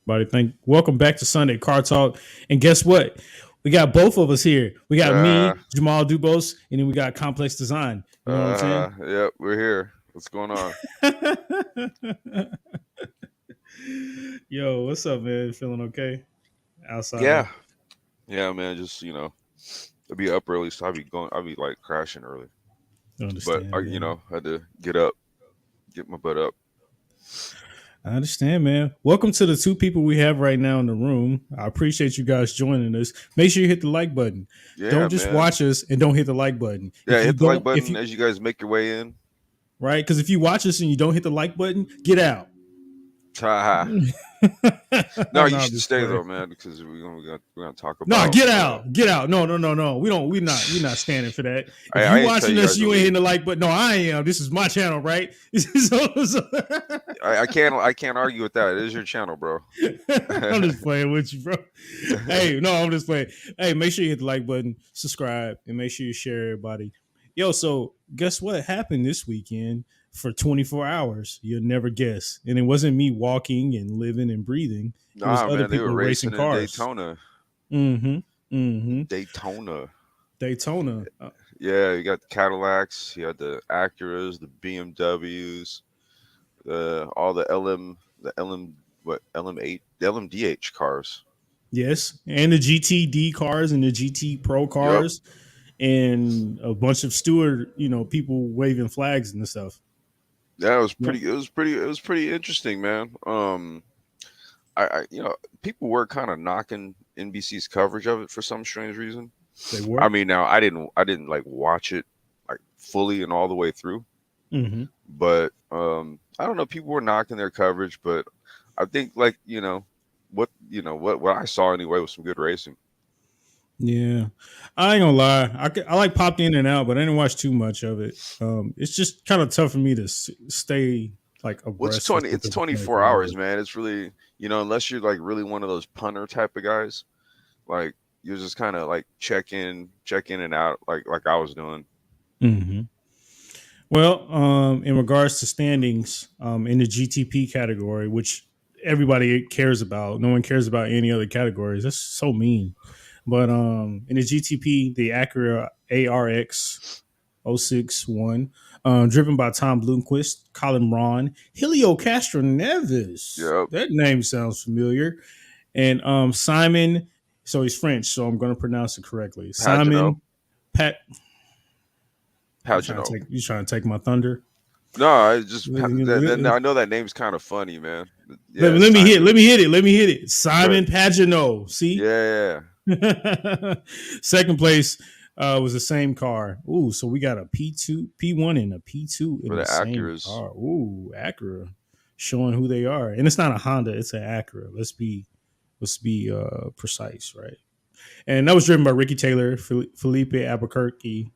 Welcome back to Sunday Car Talk. And guess what? We got both of us here. We got Uh, me, Jamal Dubos, and then we got Complex Design. You know what I'm saying? yep, we're here. What's going on? Yo, what's up, man? Feeling okay? Outside of Yeah, yeah, man. Just I'll be up early, so I'll be like crashing early. But understand, man. I had to get up, get my butt up. I understand, man. Welcome to the two people we have right now in the room. I appreciate you guys joining us. Make sure you hit the like button. Yeah, Don't just man. watch us and don't hit the like button. Yeah, If you hit the like don't, if button you as you guys make your way in. right, because if you watch us and you don't hit the like button, get out. Ha. No, No, you I'm should just stay playing. though, man, because we're gonna talk No, about. get out, get out. No, no, no, no. We're not standing for that. If I you ain't tell watching you us, guys to you ain't hitting leave. the like button. No, I am. This is my channel, right? I can't argue with that. It is your channel, bro. I'm just playing with you, bro. Hey, no, I'm just playing. Hey, make sure you hit the like button, subscribe, and make sure you share everybody. Yo, so guess what happened this weekend for 24 hours? You'll never guess. And it wasn't me walking and living and breathing. It was Nah, other man, they were people racing racing in cars. Daytona. Mm-hmm. Mm-hmm. Daytona. Daytona. Yeah, you got the Cadillacs, you had the Acuras, the BMWs, all the LM, what LM8, the LMDH cars. Yes. And the GTD cars and the GT Pro Yep. cars and a bunch of steward, people waving flags and stuff. Yeah, it was Yeah. pretty. It was pretty interesting, man. People were kind of knocking NBC's coverage of it for some strange reason. They I were. mean, now I didn't like watch it like fully and all the way through, Mm-hmm. but I don't know. People were knocking their coverage, but I think like what I saw anyway was some good racing. Yeah, I ain't gonna lie. I like popped in and out, but I didn't watch too much of it. It's just kind of tough for me to stay like Well, it's abreast for 20. It's something for 24 24 hours, hours. man. It's really unless you're like really one of those punter type of guys, like you're just kind of like check in and out, like I was doing. Mm-hmm. Well, in regards to standings, in the GTP category, which everybody cares about, no one cares about any other categories. That's so mean. But in the GTP, the Acura ARX 06 won, driven by Tom Bloomquist, Colin Braun, Helio Castro Neves. Yep. That name sounds familiar. And Simon, so he's French, so I'm going to pronounce it correctly. Pagano. Simon Pat. Pagano. You trying to take my thunder? No, I just Let, I know that name's kind of funny, man. Yeah, let me hit. Simon. Let me hit it. Let me hit it. Good. Simon Pagano. See, Yeah, second place was the same car. Ooh, so we got a P2, P1, and a P2 in for the the same Acuras. car. Ooh, Acura, showing who they are, and it's not a Honda. It's an Acura. Let's be precise, right? And that was driven by Ricky Taylor, Felipe Albuquerque,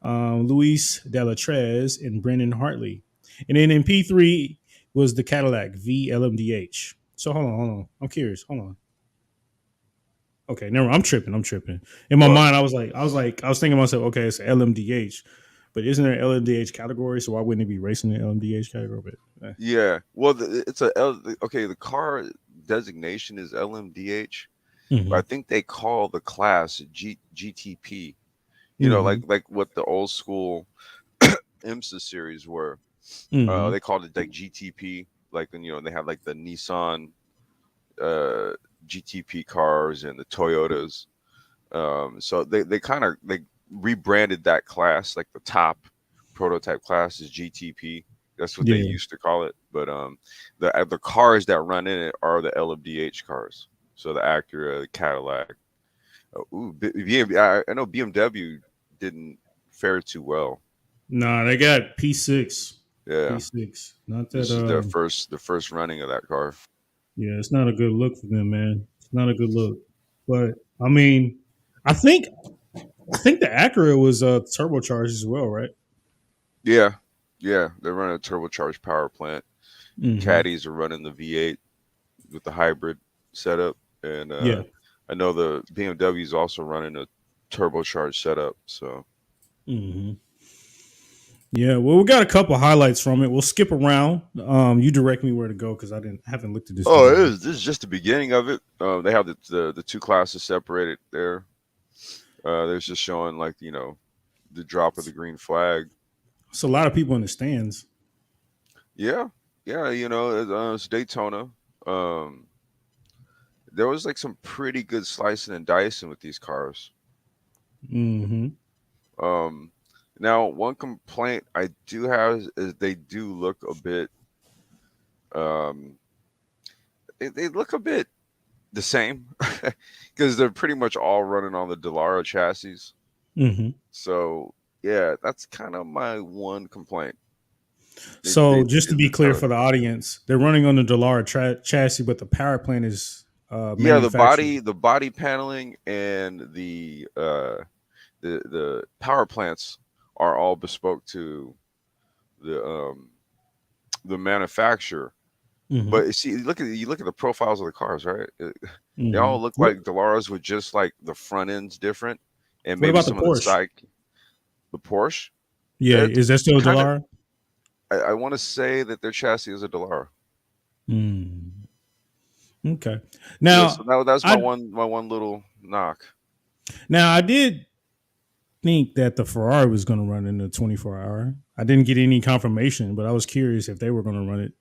Luis Delatrez, and Brendan Hartley. And then in P3 was the Cadillac VLMDH. So hold on. I'm curious. Hold on. Okay, never. I'm tripping. I'm tripping. In my What? mind, I was thinking to myself, okay, it's LMDH, but isn't there an LMDH category? So why wouldn't it be racing in the LMDH category? But Yeah. Well, it's a L. Okay, the car designation is LMDH, but I mm-hmm, think they call the class GTP. mm-hmm, Like what the old school IMSA series were. mm-hmm. They called it like GTP. Like when they have like the Nissan uh, GTP cars and the Toyotas. So they kind of they rebranded that class, like the top prototype class is GTP. That's what they Yeah. used to call it. But the cars that run in it are the LMDH cars. So the Acura, the Cadillac. I know BMW didn't fare too well. Nah, they got P6. Yeah, P6. Not that. this is the first running of that car. Yeah, it's not a good look for them, man. It's not a good look. But I mean, I think I think the Acura was turbocharged as well, right? Yeah, yeah, they're running a turbocharged power plant. Mm-hmm. Caddies are running the V8 with the hybrid setup, and Yeah. I know the BMW is also running a turbocharged setup. So Mm-hmm. Yeah, well, we got a couple highlights from it. We'll skip around. You direct me where to go because I haven't looked at this Oh, it video. is. This is just the beginning of it. They have the two classes separated there. There's just showing like the drop of the green flag. It's a lot of people in the stands. Yeah, yeah. It's Daytona. Um, there was like some pretty good slicing and dicing with these cars. Mm-hmm. Um, Now one complaint I do have is they do look a bit. Um, they look a bit the same because they're pretty much all running on the Delara chassis. Mm-hmm. So yeah, that's kind of my one complaint. They So just to be it's clear kind of for the audience, they're running on the Delara chassis, but the power plant is yeah, manufactured. the body paneling and the power plants are all bespoke to the the manufacturer. Mm-hmm. But you see, you look at the profiles of the cars, right? They Mm-hmm. all look like Delaras with just like the front ends different, and What maybe about the some of the Porsche? side. The Porsche, Yeah, it's is that still kind of. Delara? I want to say that their chassis is a Delara. Mm. Okay. Yeah, so Now, that's I my one little knock. I did think that the Ferrari was going to run in the 24 hour. I didn't get any confirmation, but I was curious if they were going to run it.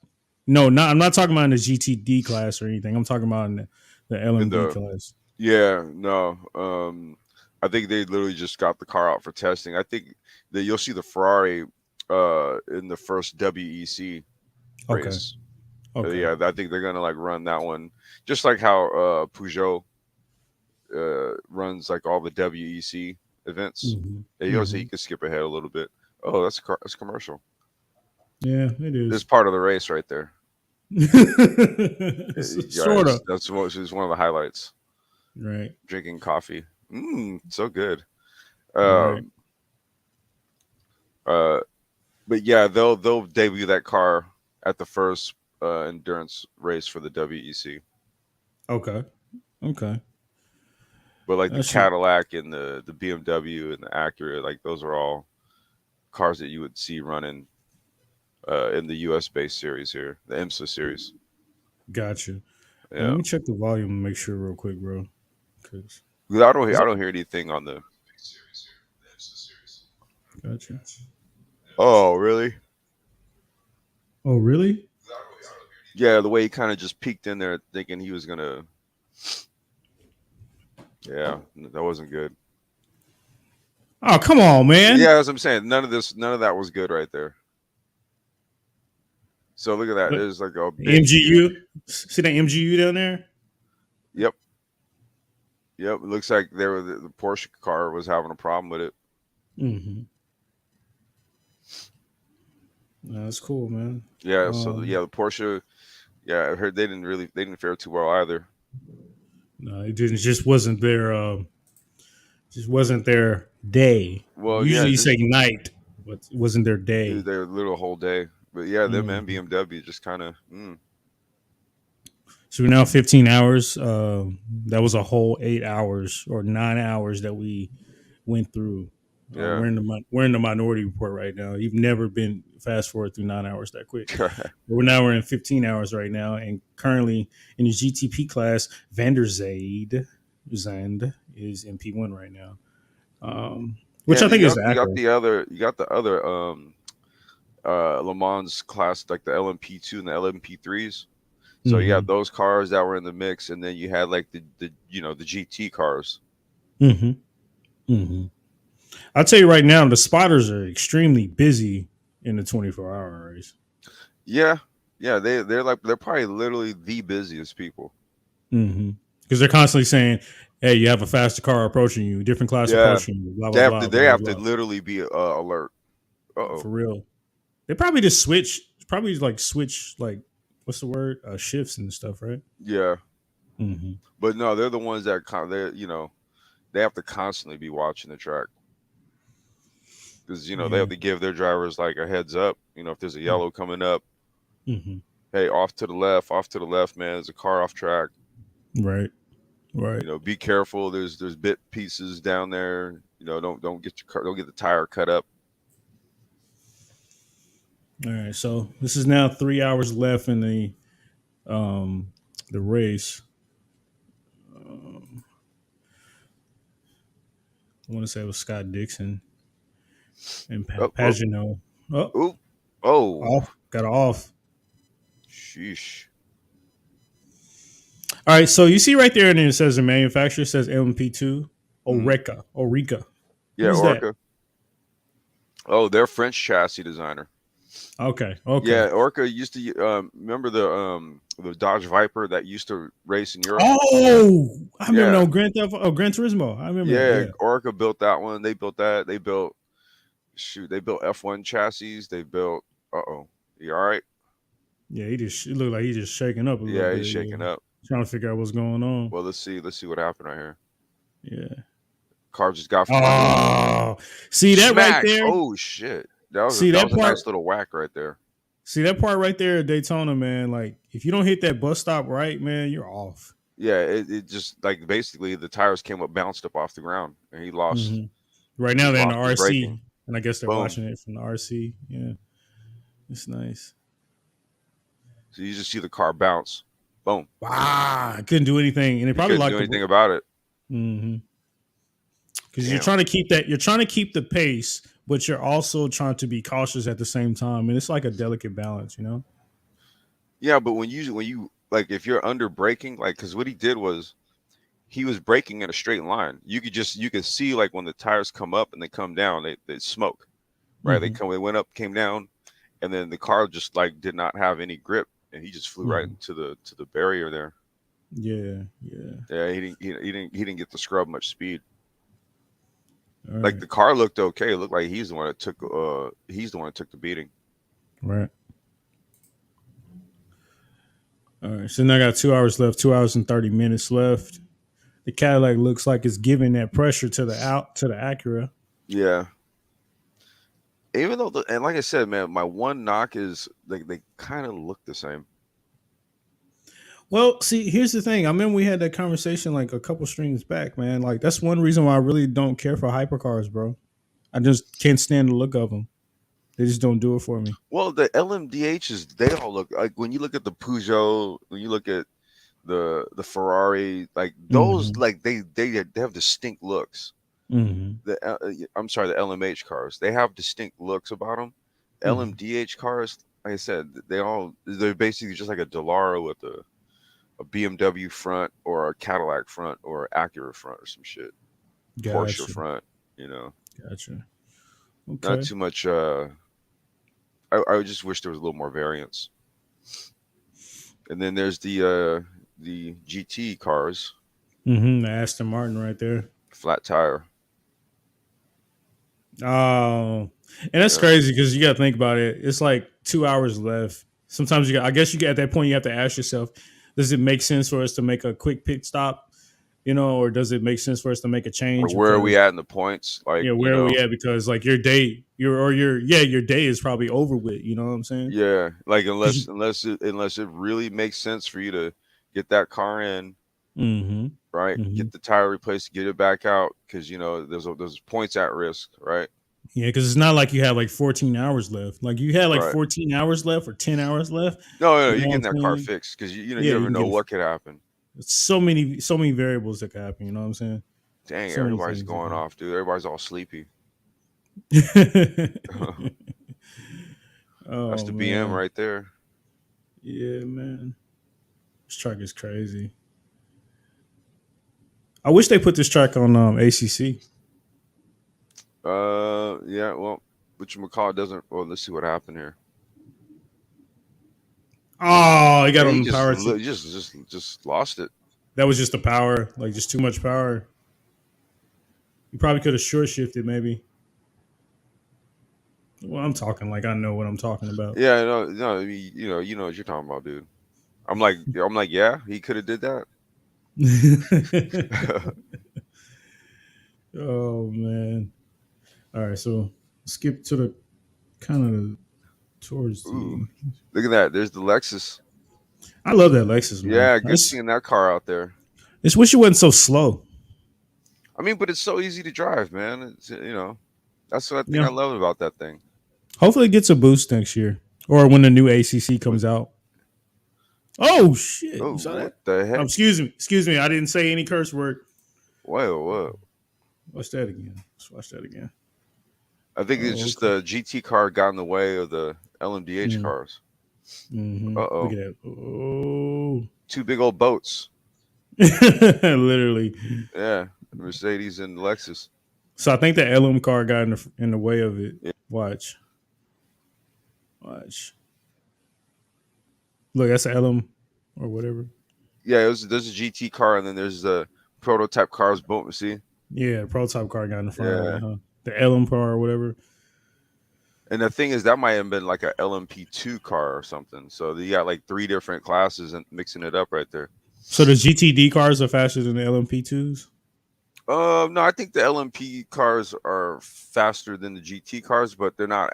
No, not I'm not talking about in the GTD class or anything. I'm talking about in the In LMB the class. Yeah, no, I think they literally just got the car out for testing. I think that you'll see the Ferrari in the first WEC Okay. race. Okay. Yeah, I think they're gonna like run that one, just like how Peugeot runs like all the WEC events. Hmm. Yeah, you Hmm. can skip ahead a little bit. Oh, that's that's commercial. Yeah, it This is. part of the race right there. Yeah, Sort of. is one of the highlights. Right. Drinking coffee, so good. Right. Um, uh, but yeah, they'll debut that car at the first endurance race for the WEC. Okay. Okay. But like the That should. Cadillac and the BMW and the Acura, like those are all cars that you would see running in the US based series here, the IMSA series. Gotcha. Let Yeah, me check the volume and make sure real quick, bro. 'Cause- 'Cause is I it- don't hear anything on the. Gotcha. Oh, really? Oh, really? Yeah, the way he kind of just peeked in there, thinking he was gonna. Yeah, that wasn't good. Oh, come on, man. Yeah, as I'm saying, none of that was good right there. So look at that. What? There's like a The big, huge. MGU. See that MGU down there? Yep, yep. It looks like the Porsche car was having a problem with it. Mm-hmm. That's cool, man. Yeah. So Um, yeah, the Porsche. Yeah, I heard they didn't fare too well either. no, it didn't. Just wasn't their. Just wasn't their day. Well, yeah, Usually you say just night, but it wasn't their day. their little whole day. But yeah, them and Mm. BMW just kind of. So we're now 15 hours. That was a whole 8 hours or 9 hours that we went through. Yeah. We're in the minority report right now. You've never been fast forward through 9 hours that quick. We're in 15 hours right now, and currently in the GTP class, Zand is in P1 right now, Yeah, which and I then think is you got accurate. you got the other Le Mans class like the LMP2 and the LMP3s. So you got Mm-hmm. those cars that were in the mix, and then you had like the GT cars. Mm-hmm. Mm-hmm. I'll tell you right now, the spotters are extremely busy in the 24-hour race. Yeah, yeah, they're probably literally the busiest people. Mm-hmm. Because they're constantly saying, "Hey, you have a faster car approaching you, different class Yeah, approaching you, blah blah blah they blah have to blah." literally be alert. Uh-oh. For real, they probably just switch. Probably like switch like what's the word? Shifts and stuff, right? Yeah, Mm-hmm. but no, they're the ones that they have to constantly be watching the track because they Yeah. have to give their drivers like a heads up. If there's a yellow coming up, Mm-hmm. hey, off to the left, man. There's a car off track. Right. Right. Be careful. There's bit pieces down there. Don't get the tire cut up. All right, so this is now 3 hours left in um the race. Um, I want to say it was Scott Dixon and Oh, oh, Pagano. Oh, oh, oh, off, got off. sheesh. All right, so you see right there, and it says the manufacturer says LMP2 Hmm. Orica. Yeah, Who's that? Orca. Oh, they're French chassis designer. Okay, okay. Yeah, Orca used to remember the Dodge Viper that used to race in Europe. Oh, I remember Yeah, no Grand Theft. Oh, Gran Turismo. I remember that. yeah. Yeah, Orca built that one. They built that. They built shoot. They built F1 chassis. They built. Oh, you all right? yeah. It looked like he just shaking up a little Yeah, bit. he's Yeah, shaking up. trying to figure out what's going on. Well, let's see. Let's see what happened right here. Yeah. Car just got from under him. Oh, see that right Smack! there. Oh shit! See That that was a part. nice little whack right there. See that part right there at Daytona, man. Like if you don't hit that bus stop right, man, you're off. Yeah, it just like basically the tires came up, bounced up off the ground, and Hmm. Right he now they're in the lost his braking. RC, and I guess they're Boom. watching it from the RC. Yeah, it's nice. So you just see the car bounce. Boom. Wow, I couldn't do anything, and it He probably couldn't locked do the. anything about it. Mm-hmm. Because you're Damn. trying to keep that. You're trying to keep the pace, but you're also trying to be cautious at the same time, and it's like a delicate balance, you know. Yeah, but when you like if you're under braking, like because what he did was he was braking in a straight line. You could see like when the tires come up and they come down, they smoke. Right? Hmm. They went up, came down, and then the car just like did not have any grip, and he just flew right Hmm. into the barrier there. Yeah, yeah. Yeah, he didn't get to scrub much speed. All Like right, the car looked okay. It looked like he's the one that took the beating. right. All right. So now I got 2 hours left. 2 hours and 30 minutes left. The Cadillac looks like it's giving that pressure to the Acura. Yeah. Even though and like I said, man, my one knock is like they kind of look the same. Well, see, here's the thing. I remember we had that conversation like a couple streams back, man. Like that's one reason why I really don't care for hypercars, bro. I just can't stand the look of them. They just don't do it for me. Well, the LMDHs, they all look like when you look at the Peugeot, when you look at the Ferrari, like those, Hmm. like they have distinct looks. Hmm. I'm sorry, the LMH cars, they have distinct looks about them. Hmm. LMDH cars, like I said, they're basically just like a Delara with a BMW front or a Cadillac front or Acura front or some shit, Porsche Gotcha. front. You know, Gotcha. not Okay. too much. I just wish there was a little more variance. And then there's the GT cars, The Aston Martin right there. flat tire. Oh, and that's Yeah. crazy because you got to think about it. It's like 2 hours left. Sometimes you got. I guess you get at that point. You have to ask yourself: does it make sense for us to make a quick pit stop? You know, or does it make sense for us to make a Or change? where are we Because at in the points? Like, yeah, where are we at? Because like your day, your day is probably over with. You know what I'm saying? yeah, like 'Cause you, unless it really makes sense for you to get that car in, mm-hmm, right? mm-hmm. Get the tire replaced, get it back out, because there's points at risk, right? Yeah, because it's not like you have like 14 hours left. Like you had like Right. 14 hours left or 10 hours left. No, no, You you're know what getting I'm that car saying? fixed because you Yeah, you never can know get it. what could happen. So many variables that could happen. You know what I'm saying? Dang, So many everybody's things that going could off, dude. Everybody's all sleepy. happen. That's Oh the BM man, right there. yeah, man. This track is crazy. I wish they put this track on ACC. Yeah. Well, but your McCall doesn't. Well, let's see what happened here. Oh, he got Yeah, he on the just power. just lost it. That was just the power, like just too much power. You probably could have short shifted, maybe. Well, I'm talking like I know what I'm talking about. Yeah, no, no. I mean, you know what you're talking about, dude. I'm like, yeah, he could have did that. Oh man. All right, so skip to the kind of towards Ooh, the. look at that. There's the Lexus. I love that Lexus, man. Yeah, good seeing that car out there. Just wish it wasn't so slow. I mean, but it's so easy to drive, man. That's what I think Yeah. I love about that thing. Hopefully, it gets a boost next year. Or when the new ACC What? comes out. Oh shit! Oh, You saw what that? the heck? Excuse me. I didn't say any curse word. Whoa, whoa. Watch that again. Let's watch that again. I think it's Oh, just okay. the GT car got in the way of the LMDH Mm, cars. Look Uh-oh. at that. Oh, Two big old boats. literally. Yeah, Mercedes and Lexus. So I think the LM car got in the way of it. Yeah, Watch, watch. Look, that's an LM or whatever. yeah. There's a GT car, and then there's the prototype cars. Boom. See. Yeah, the prototype car got in the front of Yeah. it, huh? The LM car or whatever. And the thing is, that might have been like a LMP2 car or something. So you got like three different classes and mixing it up right there. So the GTD cars are faster than the LMP2s. No, I think the LMP cars are faster than the GT cars, but they're not.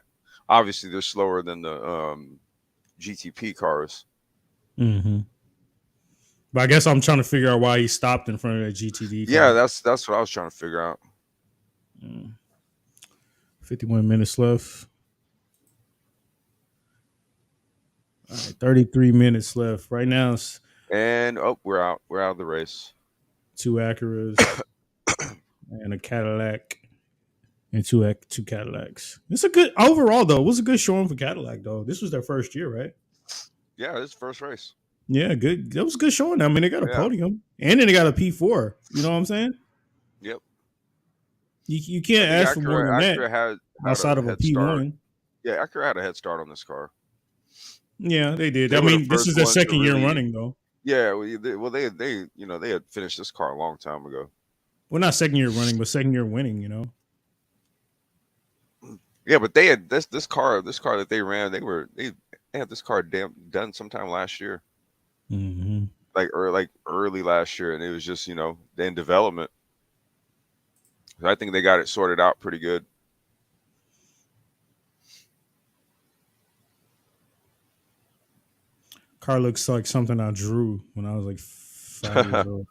Obviously, they're slower than the GTP cars. Mm-hmm. But I guess I'm trying to figure out why he stopped in front of that GTD Yeah, car. that's what I was trying to figure out. 51 minutes left. All right, 33 minutes left. Right now, it's And oh, we're out. We're out of the race. two Acuras and a Cadillac and two Cadillacs. It's a good overall though. It was a good showing for Cadillac though. This was their first year, right? Yeah, this is first race. Yeah, good. That was a good showing. I mean, they got a Yeah. podium and then they got a P4. You know what I'm saying? Yep. You I can't think ask for more than that Acura had outside a of a head start. P1. Yeah, Acura had a head start on this car. Yeah, they did. They I were the mean, this first is their one to second year really. running though. Yeah, they had finished this car a long time ago. Well, not second year running, but second year winning. You know. Yeah, but they had this car that they ran. They had this car done sometime last year, Mm-hmm. like early last year, and it was just in development. So I think they got it sorted out pretty good. Car looks like something I drew when I was like 5 years old.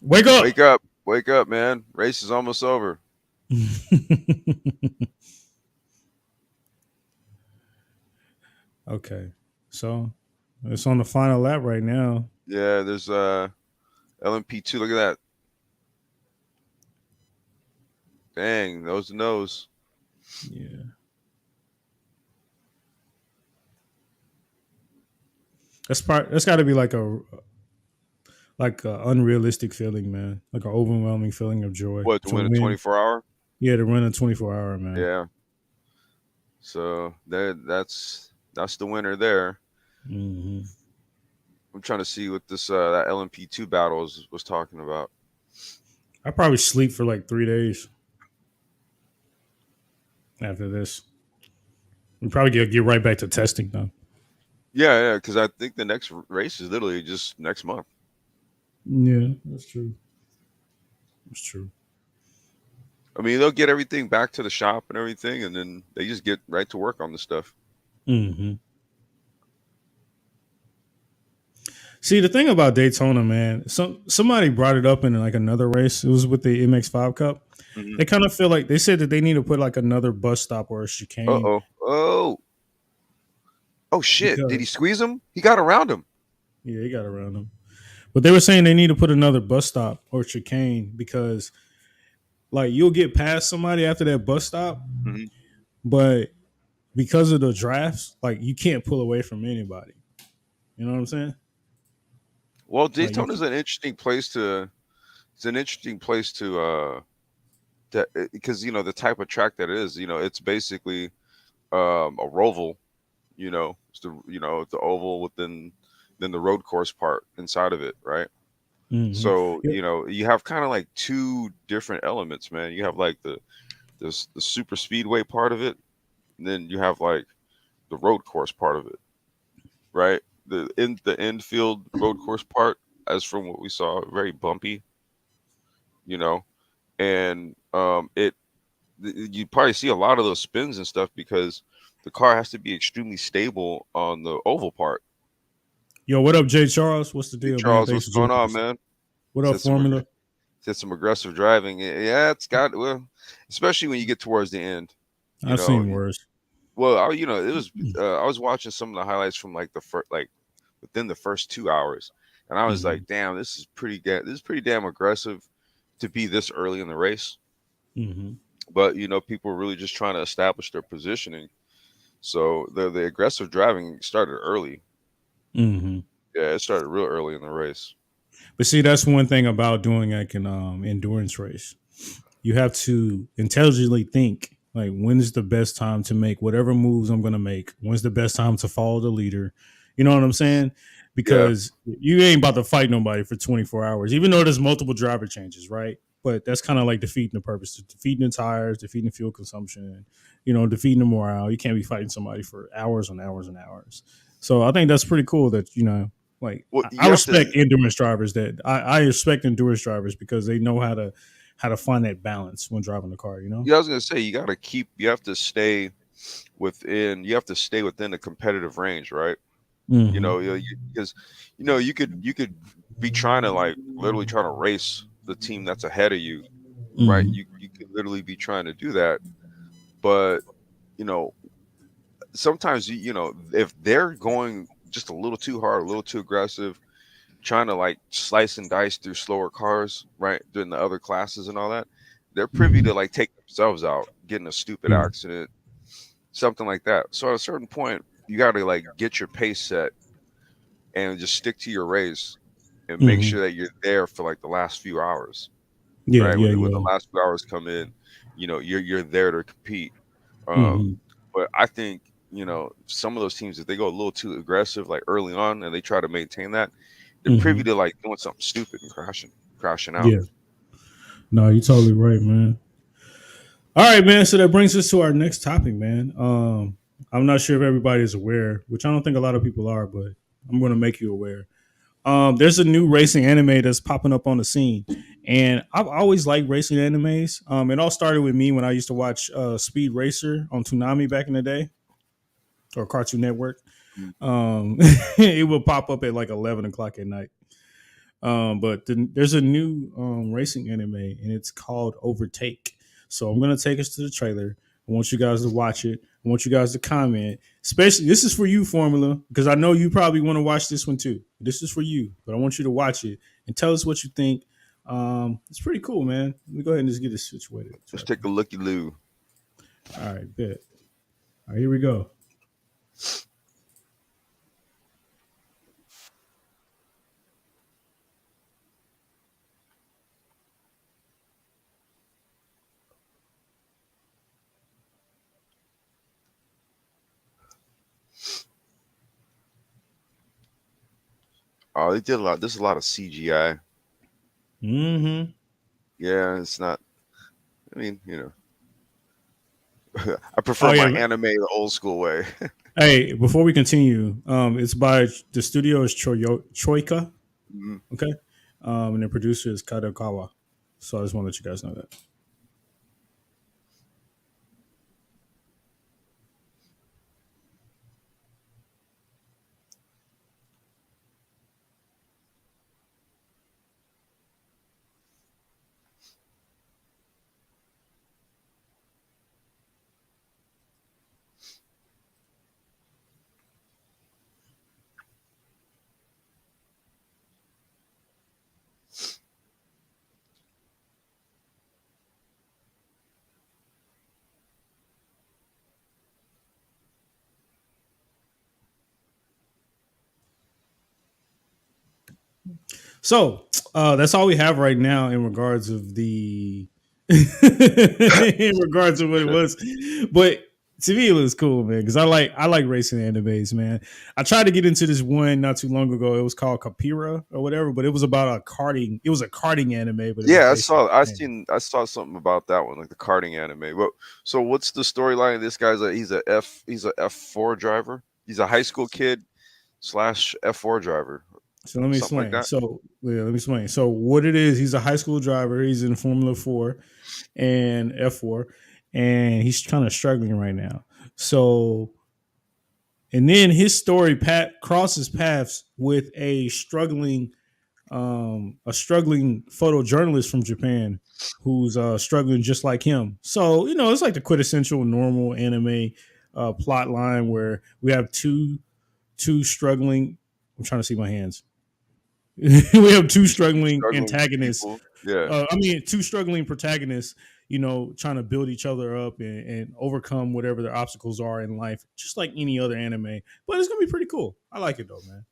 Wake up! Wake up, man! Race is almost over. Okay, so it's on the final lap right now. Yeah, there's LMP2. Look at that! Dang, nose to nose. Yeah, that's got to be like a unrealistic feeling, man. Like an overwhelming feeling of joy What, to to win a win. 24-hour? Yeah, to run a 24-hour, man. Yeah. So that's the winner there. Mm-hmm. I'm trying to see what this that LMP2 battle was talking about. I probably sleep for like 3 days after this. We probably get right back to testing though. Yeah, because I think the next race is literally just next month. Yeah, that's true. That's true. I mean, they'll get everything back to the shop and everything, and then they just get right to work on the stuff. Mm-hmm. See, the thing about Daytona, man, somebody brought it up in like another race. It was with the MX5 Cup. Mm-hmm. They kind of feel like they said that they need to put like another bus stop or a chicane. Oh shit! Because, Did he squeeze him? He got around him. yeah, he got around them. But they were saying they need to put another bus stop or chicane because, like, you'll get past somebody after that bus stop, Mm-hmm. but because of the drafts, like, you can't pull away from anybody. You know what I'm saying? Well, Like, Daytona is an interesting place to. It's an interesting place to because the type of track that it is. It's basically a roval. It's the oval within then the road course part inside of it, right? mm-hmm. So Yeah. you have kind of like two different elements, man. You have like the super speedway part of it, and then you have like the road course part of it, right? The infield road course part, as from what we saw, very bumpy, you know, and you probably see a lot of those spins and stuff because the car has to be extremely stable on the oval part. Yo, what up, Jay Charles? What's the Hey, deal, man? Charles, Thanks what's for going joining on, us. man? What up, Formula? Said some aggressive driving. Yeah, it's got, well, especially when you get towards the end. I've seen worse. Well, it was. I was watching some of the highlights from like the first, like within the first 2 hours, and I was Mm-hmm. like, "Damn, this is pretty damn aggressive to be this early in the race." Mm-hmm. But people were really just trying to establish their positioning. So the aggressive driving started early. Mm-hmm. Yeah, it started real early in the race. But see, that's one thing about doing like an endurance race. You have to intelligently think like when's the best time to make whatever moves I'm going to make. When's the best time to follow the leader? You know what I'm saying? Yeah. Because you ain't about to fight nobody for 24 hours, even though there's multiple driver changes, right? But that's kind of like defeating the purpose, defeating the tires, defeating the fuel consumption, defeating the morale. You can't be fighting somebody for hours and hours and hours. So I think that's pretty cool that, like Well, I you have respect to. endurance drivers that I respect endurance drivers because they know how to find that balance when driving the car, you know? Yeah, I was gonna say you got to keep. You have to stay within. You have to stay within the competitive range, right? Mm-hmm. Because you could be trying to like literally trying to race the team that's ahead of you, right? Mm-hmm. You could literally be trying to do that, but you know sometimes if they're going just a little too hard, a little too aggressive, trying to like slice and dice through slower cars, right, during the other classes and all that, they're privy Mm-hmm. to like take themselves out, getting a stupid Yeah. accident, something like that. So at a certain point, you got to like get your pace set and just stick to your race and make Mm-hmm. sure that you're there for like the last few hours, Yeah, right? yeah, When the yeah. last few hours come in, you're there to compete. Mm-hmm. Um, but I think some of those teams, if they go a little too aggressive like early on and they try to maintain that, they're privy Mm-hmm. to like doing something stupid and crashing out. Yeah. No, you're totally right, man. All right, man. So that brings us to our next topic, man. I'm not sure if everybody is aware, which I don't think a lot of people are, but I'm going to make you aware. There's a new racing anime that's popping up on the scene, and I've always liked racing animes. It all started with me when I used to watch Speed Racer on Toonami back in the day, or Cartoon Network. Mm. It will pop up at like 11 o'clock at night. But there's a new racing anime, and it's called Overtake. So I'm gonna take us to the trailer. I want you guys to watch it. I want you guys to comment. Especially, this is for you, Formula, because I know you probably want to watch this one too. This is for you, but I want you to watch it and tell us what you think. It's pretty cool, man. Let me go ahead and just get this situated. Let's take a looky loo. All right, bet. All right, here we go. Oh, they did a lot. There's a lot of CGI. Mm-hmm. Yeah, it's not. I mean, I Oh prefer my yeah. anime the old school way. Hey, before we continue, it's by the studio is Choika. Mhm. Okay. And the producer is Kadokawa. So I just want to let you guys know that. So that's all we have right now in regards of the in regards to what it was. But to me, it was cool, man, because I like racing animes, man. I tried to get into this one not too long ago. It was called Capira or whatever, but it was about a karting. It was a karting anime, but it was Yeah, based in Japan. I saw something about that one, like the karting anime. Well, so what's the storyline of this guy's he's a F4 driver. He's a high school kid slash F4 driver, So let me something like explain. that. So yeah, let me explain. So what it is, he's a high school driver. He's in Formula 4 and F4, and he's kind of struggling right now. So and then his story crosses paths with a struggling photojournalist from Japan who's struggling just like him. So it's like the quintessential normal anime plot line where we have two struggling. I'm trying to see my hands. We have two struggling Struggling antagonists. people. Yeah. I mean, two struggling protagonists. Trying to build each other up and overcome whatever their obstacles are in life, just like any other anime. But it's gonna be pretty cool. I like it though, man.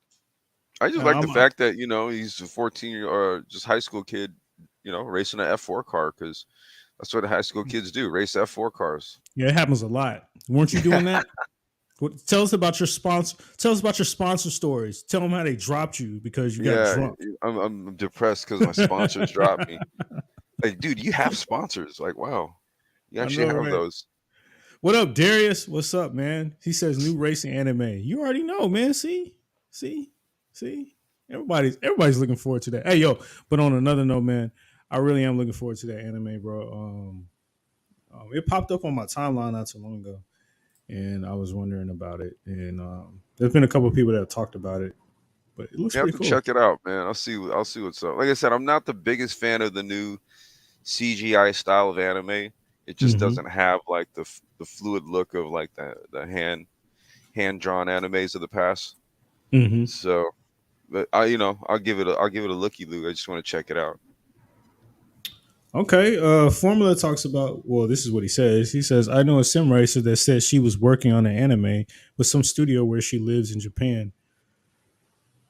I just like the I'm fact that he's a 14 or just high school kid, racing an F4 car because that's what the high school kids do, race F4 cars. Yeah, it happens a lot. Weren't you doing that? Tell us about your sponsor. Tell us about your sponsor stories. Tell them how they dropped you because you got Yeah, drunk. I'm depressed because my sponsors dropped me. Like, dude, you have sponsors. Like, wow, you I actually know, have right? those. What up, Darius? What's up, man? He says new racing anime. You already know, man. See, see. Everybody's looking forward to that. Hey, yo. But on another note, man, I really am looking forward to that anime, bro. It popped up on my timeline not too long ago, and I was wondering about it. And there's been a couple of people that have talked about it, but it looks You have pretty to cool. check it out, man. I'll see what's up. Like I said, I'm not the biggest fan of the new CGI style of anime. It just Mm-hmm. doesn't have like the fluid look of like the hand drawn animes of the past. Mm-hmm. So, but I'll give it a looky loo. I just want to check it out. Okay. Formula talks about. Well, this is what he says. He says, "I know a sim racer that says she was working on an anime with some studio where she lives in Japan.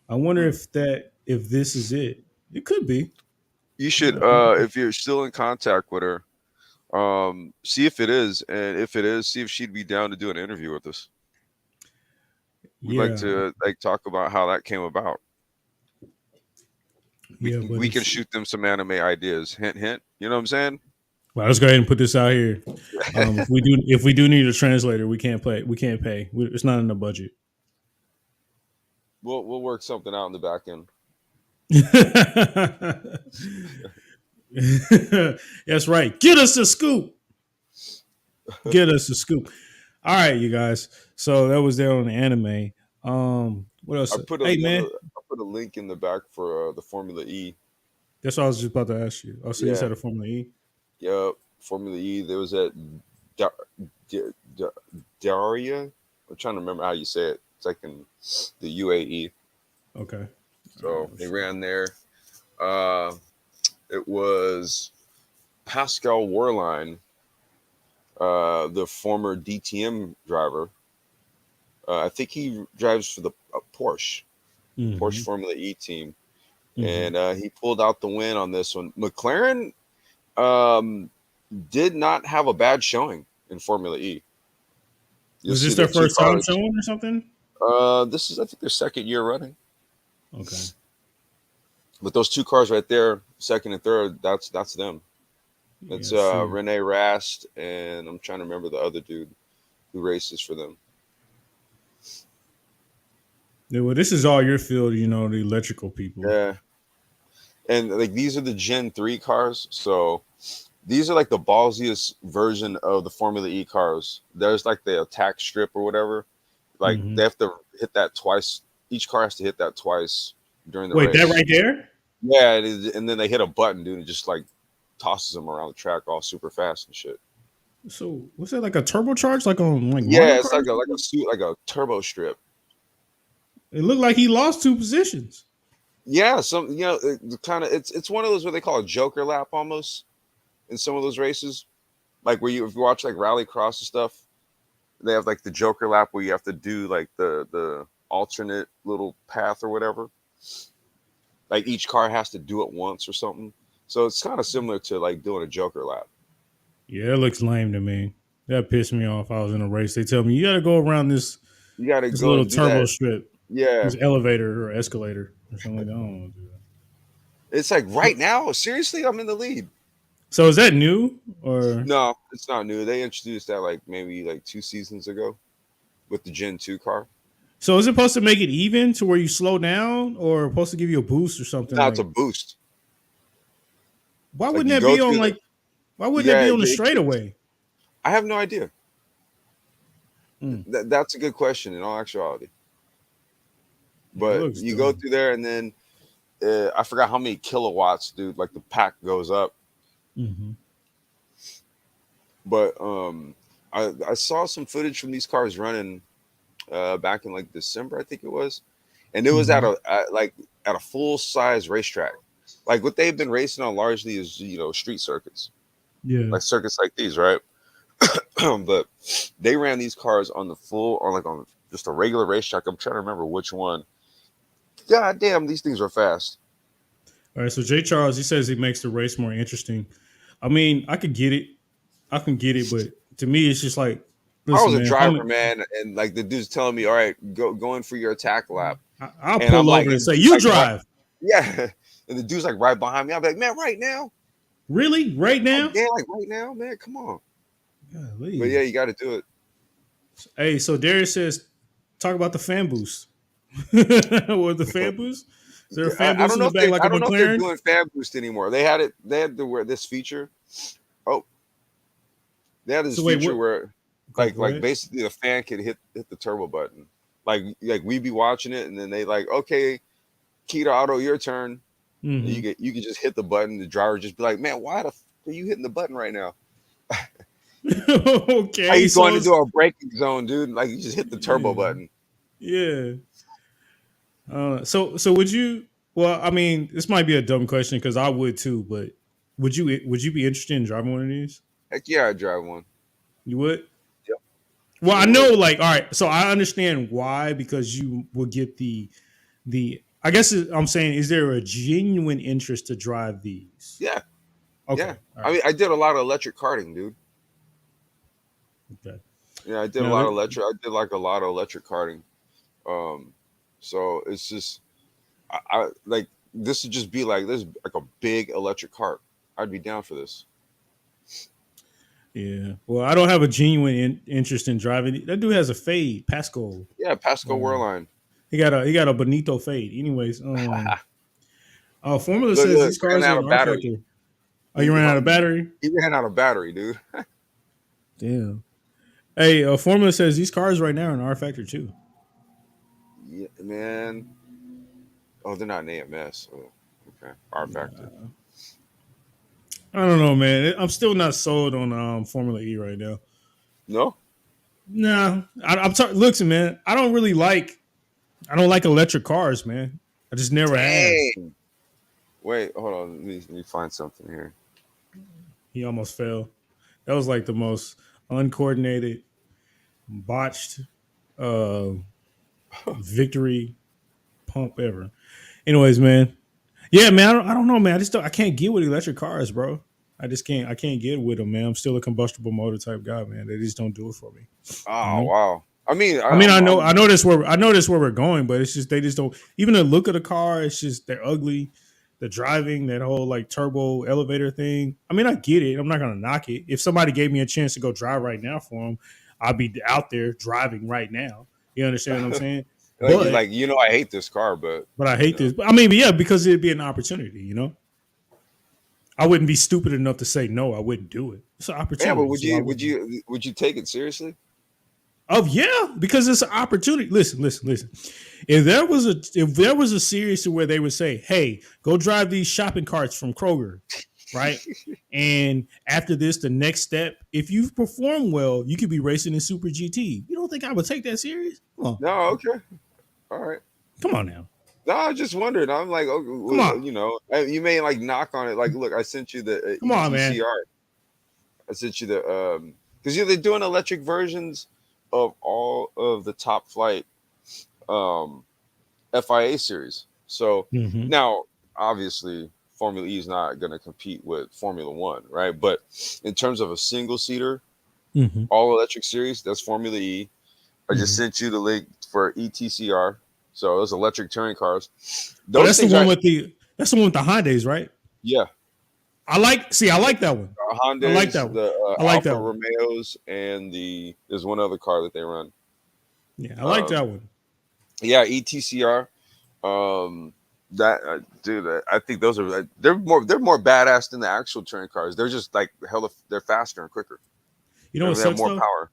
I wonder Hmm. if this is it. It could be. You should, Yeah. if you're still in contact with her, see if it is, and if it is, see if she'd be down to do an interview with us. We'd like Yeah. to like talk about how that came about. We Yeah. can But we can it's. shoot them some anime ideas. Hint, hint. You know what I'm saying? Well, let's go ahead and put this out here. If we do need a translator, we can't play. We can't pay. It's not in the budget. We'll work something out in the back end. That's right. Get us a scoop. Get us a scoop. All right, you guys. So that was there on the anime. What else? Hey, man. I put a link in the back for the Formula E. That's what I was just about to ask you. Oh, so you Yeah, said a Formula E? yeah, Formula E. There was at Da- Da- Da- Daria. I'm trying to remember how you say it. It's like in the UAE. Okay. All right. So they ran there. Uh, it was Pascal Wehrlein, the former DTM driver. I think he drives for the Porsche Mm-hmm. Formula E team, Mm-hmm. and he pulled out the win on this one. McLaren um, did not have a bad showing in Formula E. You'll Was see this their their two first time cars. showing or something? This is, I think, their second year running. Okay. But those two cars right there, second and third, that's them. Yeah, It's I see. Rene Rast, and I'm trying to remember the other dude who races for them. Yeah, well, this is all your field, the electrical people. Yeah, and like these are the Gen 3 cars, so these are like the ballsiest version of the Formula E cars. There's like the attack strip or whatever. Like Mm-hmm. they have to hit that twice. Each car has to hit that twice during the Wait, that race. right there? Yeah, it is, and then they hit a button, dude, and it just like tosses them around the track all super fast and shit. So was that like a turbocharge, like on like Mario Yeah, it's Kart? like a suit, like a turbo strip. It looked like he lost two positions. Yeah, kind of it's one of those what they call a Joker lap almost in some of those races. Like where if you watch like rally cross and stuff, they have like the Joker lap where you have to do like the alternate little path or whatever. Like each car has to do it once or something. So it's kind of similar to like doing a Joker lap. Yeah, it looks lame to me. That pissed me off. I was in a race. They tell me you got to go around this You got to this go little and do turbo that. strip, Yeah, this elevator or escalator or something like that. I don't want to do it's like that. right now. Seriously, I'm in the lead. So is that new or No, it's not new. They introduced that like maybe like 2 seasons ago with the Gen 2 car. so is it supposed to make it even to where you slow down or supposed to give you a boost or something Now it's a like? boost. Why Like wouldn't you that go be on through the like? Why wouldn't that yeah. be on the straightaway? I have no idea. Hmm. That's a good question in all actuality. Yeah, it But looks you go dumb. through there and then I forgot how many kilowatts, dude. Like the pack goes up. Mm-hmm. But I saw some footage from these cars running back in like December, I think it was, and it was Mm-hmm. at a full size racetrack. Like what they've been racing on largely is street circuits, Yeah. like circuits like these, right? But they ran these cars on the full on just a regular racetrack. I'm trying to remember which one. God damn, these things are fast. All right. So Jay Charles, he says he makes the race more interesting. I mean, I could get it. I can get it, but to me, it's just like, I listen, was a man. If I'm, driver, man, and like the dude's telling me, "All right, go in for your attack lap," I'll and I'm pull like, over and and the say, dude's "You like, "Right, drive." yeah," and the dude's like right behind me. I'm like, "Man, right now, Really? Right like, now? yeah, like right now, man, come on." But Golly. yeah, you got to do it. Hey, so Darius says, talk about the fan boost. Or the fan boost? Is there a fan I boost don't in know the if back like a I don't know if they're McLaren? doing fan boost anymore. They had it. They had this feature. Oh, they had this So wait, feature what? where, Okay, go ahead. basically the fan could hit the turbo button. Like we be watching it, and then they like, okay, Keita Auto, your turn. And Mm-hmm. you can just hit the button. The driver just be like, man, why the are you hitting the button right now? Like Okay, you so going it's, into a braking zone, dude. Like you just hit the turbo yeah, button. yeah. So would you? Well, I mean, this might be a dumb question because I would too, but would you be interested in driving one of these? Heck yeah, I drive one. You would. Yep, Well, I sure know, would. like, all right. So I understand why because you will get the. I guess I'm saying, is there a genuine interest to drive these? Yeah, Okay, yeah. all I right, mean, I did a lot of electric karting, dude. okay. Yeah, I did a Now, lot of electric. I did like a lot of electric karting. Um, so it's just I like this would just be like this like a big electric cart. I'd be down for this. yeah. Well, I don't have a genuine interest in driving. That dude has a fade, Pascal. Yeah, Pasco Uh, Wehrlein. he got a bonito fade. Anyways, Formula says Look, these ran cars are out in of R battery. Factor. Oh, you ran out of battery? He ran out of battery, dude. Damn. Hey, Formula says these cars right now are in R Factor too. Yeah, man. Oh, they're not an AMS. Oh, okay, R Factor. I don't know, man. I'm still not sold on Formula E right now. No, Nah, I'm talking. Listen, man. I don't really like. I don't like electric cars, man. I just never have. dang. Wait, hold on. Let me find something here. He almost fell. That was like the most uncoordinated, botched uh, victory pump ever. Anyways, man. Yeah, man. I don't know, man. I can't get with electric cars, bro. I just can't. I can't get with them, man. I'm still a combustible motor type guy, man. They just don't do it for me. You Oh know. wow. I mean, I mean, I I'm know this where we're going, but it's just they just don't. Even the look of the car, it's just they're ugly. The driving, that whole like turbo elevator thing. I mean, I get it. I'm not gonna knock it. If somebody gave me a chance to go drive right now for them, I'd be out there driving right now. You understand what I'm saying? But I hate this car, but I you hate know. this. But I mean, but yeah, because it'd be an opportunity. You know, I wouldn't be stupid enough to say no. I wouldn't do it. It's an Yeah, but opportunity, so I wouldn't. would you take it seriously? Oh yeah, because it's an opportunity. Listen. If there was a series to where they would say, "Hey, go drive these shopping carts from Kroger," right? And after this, the next step, if you perform well, you could be racing in Super GT. You don't think I would take that serious? No, okay, all right. Come on now. No, I just wondered. I'm like, oh, Come on. you may like knock on it. Like, look, I sent you the Come on, man. ETCR. I sent you the because they're doing electric versions of all of the top flight um FIA series. So Mm-hmm. now, obviously, Formula E is not going to compete with Formula One, right? But in terms of a single seater, Mm-hmm. all electric series, that's Formula E. I just Mm-hmm. sent you the link for ETCR. So those electric touring cars. Oh, Those things are, that's the one with the Hyundai's, right? yeah, I like that one. I like Hondas, that one. the I like Alfa that one. Romeos, and there's one other car that they run. Yeah, I like Um, that one. yeah, ETCR. That dude, I think those are they're more badass than the actual touring cars. They're just like hella, they're faster and quicker. You know what They have sucks more though? power.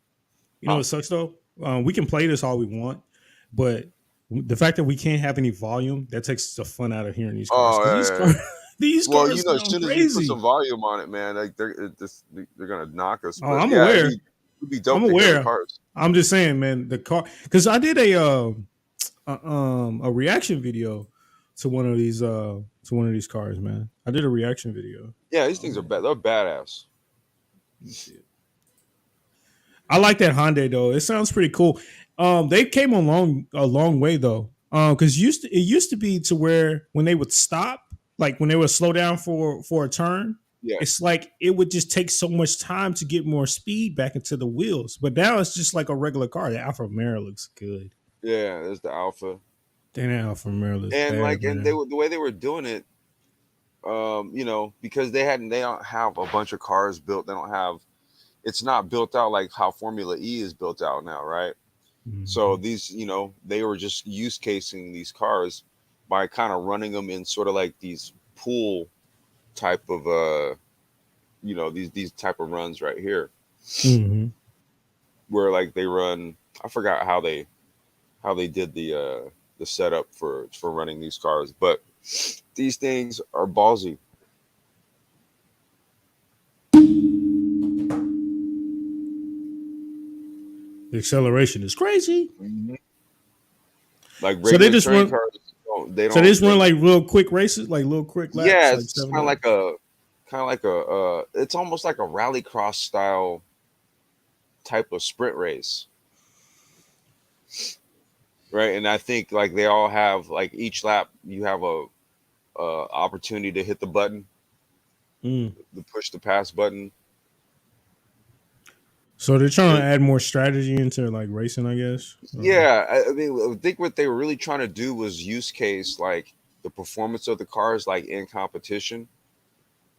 You know Huh? what sucks though? We can play this all we want, but the fact that we can't have any volume that takes the fun out of hearing these cars Oh, because these yeah, yeah. cars these Well, cars as sound soon as we put crazy. some volume on it, man, like they're gonna knock us. Oh, But I'm yeah, I aware. mean, It'd be dope I'm to hear the aware. cars. I'm just saying, man, the car, because I did a reaction video to one of these cars, man. I did a reaction video. Yeah, these things are bad. They're badass. Let me see it. I like that Hyundai though. It sounds pretty cool. They came a long way though. Because it used to be to where when they would stop, like when they would slow down for a turn, Yeah, it's like it would just take so much time to get more speed back into the wheels. But now it's just like a regular car. The Alfa Romero looks good. yeah. There's the Alpha, Damn, that Alfa Romero looks and bad, like, and they man. were the way they were doing it. Because they don't have a bunch of cars built. They don't have. It's not built out like how Formula E is built out now, right? So Mhm. these, they were just use casing these cars by kind of running them in sort of like these pool type of these type of runs right here, Mhm. where like they run. I forgot how they did the setup for running these cars, but these things are ballsy. The acceleration is crazy. Mhm. Like So they regular just touring run. cars, they So they don't just run they like real quick races, like little quick laps, yeah, like it's seven kind of laps. like a it's almost like a rallycross style type of sprint race, right? And I think like they all have like each lap you have a opportunity to hit the button, Mm. the push the pass button. So they're trying to And add more strategy into like racing, I guess. yeah, I mean, I think what they were really trying to do was use case like the performance of the cars like in competition.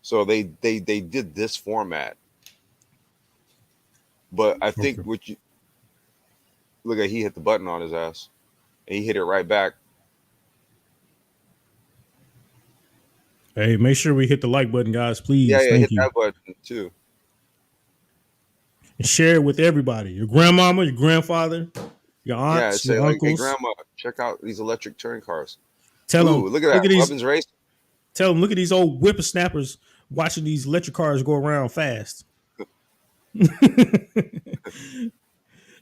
So they did this format, but I think Okay. what you look at, he hit the button on his ass, and he hit it right back. Hey, make sure we hit the like button, guys, Yeah, please. yeah, Thank hit you. that button too. And share it with everybody. Your grandmama, your grandfather, your Yeah, aunts, say your like, hey, uncles. grandma, check out these electric touring cars. Tell them, Ooh, look at that look at these. weapons race. Tell them, look at these old whippersnappers watching these electric cars go around fast.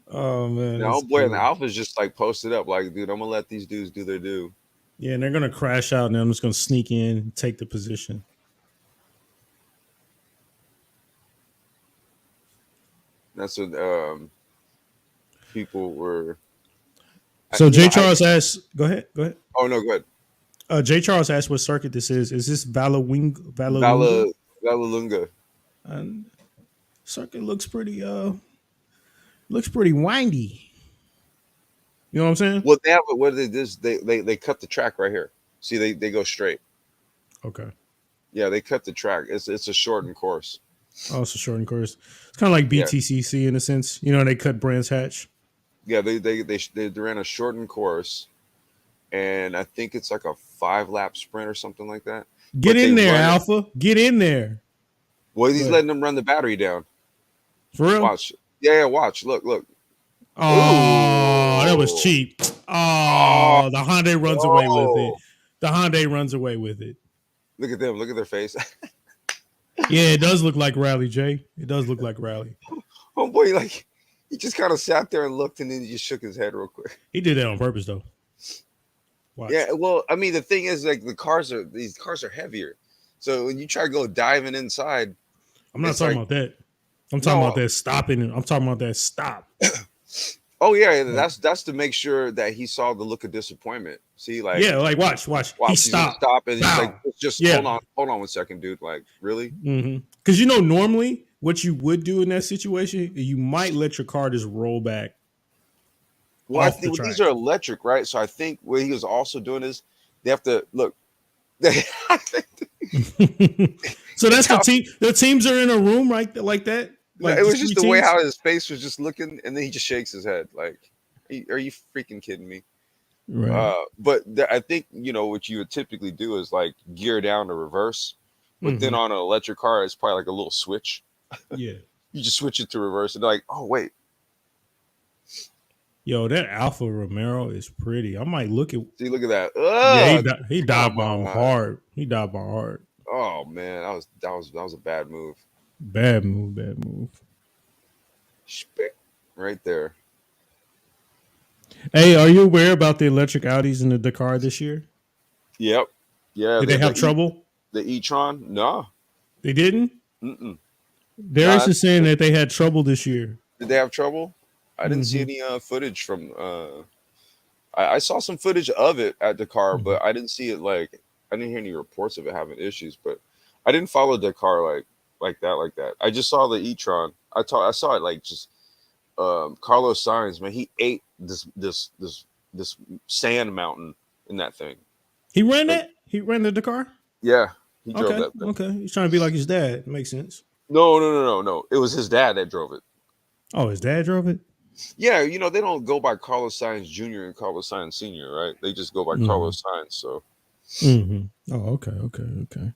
Oh man, Now, that's oh boy, and the cool. Alpha's just like posted up, like, dude, I'm gonna let these dudes do their do. Yeah, and they're gonna crash out, and I'm just gonna sneak in, and take the position. That's what people were. So You know, Jay I. Charles asks, go ahead, go ahead. Oh no, go ahead. Jay Charles asked what circuit this is. Is this Vallalunga? Vala Valalunga. And circuit looks pretty windy. You know what I'm saying? Well, they have what they this they cut the track right here. See, they go straight. Okay. Yeah, they cut the track. It's a shortened course. Oh, it's a shortened course. It's kind of like Yeah, BTCC in a sense. You know, they cut Brands Hatch. yeah. They ran a shortened course, and I think it's like a 5 lap sprint or something like that. Get But they in there, run it. Alpha. Get in there. Well, he's But letting them run the battery down. for real? Watch. Yeah, yeah. Watch. Look, look. Oh, that was Ooh. cheap. Oh Oh, the Hyundai runs away with it. no! The Hyundai runs away with it. Look at them. Look at their face. Yeah, it does look like Rally, Jay. It does look like Rally. Oh boy, like he just kind of sat there and looked, and then he just shook his head real quick. He did that on purpose, though. Yeah. Watch. Well, I mean, the thing is, like these cars are heavier, so when you try to go diving inside, I'm not it's talking like about that. I'm talking about no. that stopping. I'm talking about that stop. Oh yeah, Like, that's to make sure that he saw the look of disappointment. See, like yeah, like watch. He watch, he's gonna stopped. stop, and he's like, Bow. just Yeah. hold on 1 second, dude. Like, really? Because you know, normally what you would do in that situation, you might let your car just roll back Well, I off the think well, these track. are electric, right? So I think what he was also doing is they have to look. So that's the team. The teams are in a room right like that, No, like it just was three just the way teams. how his face was just looking, and then he just shakes his head. Like, are you freaking kidding me? Right. But I think what you would typically do is like gear down to reverse, but then Mm-hmm. on an electric car, it's probably like a little switch. Yeah. You just switch it to reverse, and they're like, oh wait, Yo, that Alfa Romero is pretty. I might look at. see, look at that. Yeah, Ugh, he dive come bomb on. hard. He dive bomb hard. Oh man, that was a bad move. Bad move. Bad move. Spick. Right there. Hey, are you aware about the electric Audis in the Dakar this year? Yep. Yeah, Did they have trouble? the e-tron. No. They didn't. Mm-mm. Darius Nah. is saying that they had trouble this year. Did they have trouble? I didn't see Mm-hmm. any footage from. I saw some footage of it at Dakar, Mm-hmm. but I didn't see it like. I didn't hear any reports of it having issues, but I didn't follow Dakar like that. I just saw the e-tron. I saw it like just Carlos Sainz. Man, he ate this sand mountain in that thing. He ran Like, that. He ran the Dakar. yeah, he drove Okay, that thing. okay. He's trying to be like his dad. Makes sense. No. It was his dad that drove it. Oh, his dad drove it. Yeah, they don't go by Carlos Sainz Jr. and Carlos Sainz Sr., right? They just go by Mm-hmm. Carlos Sainz. So Mm-hmm. Oh, okay.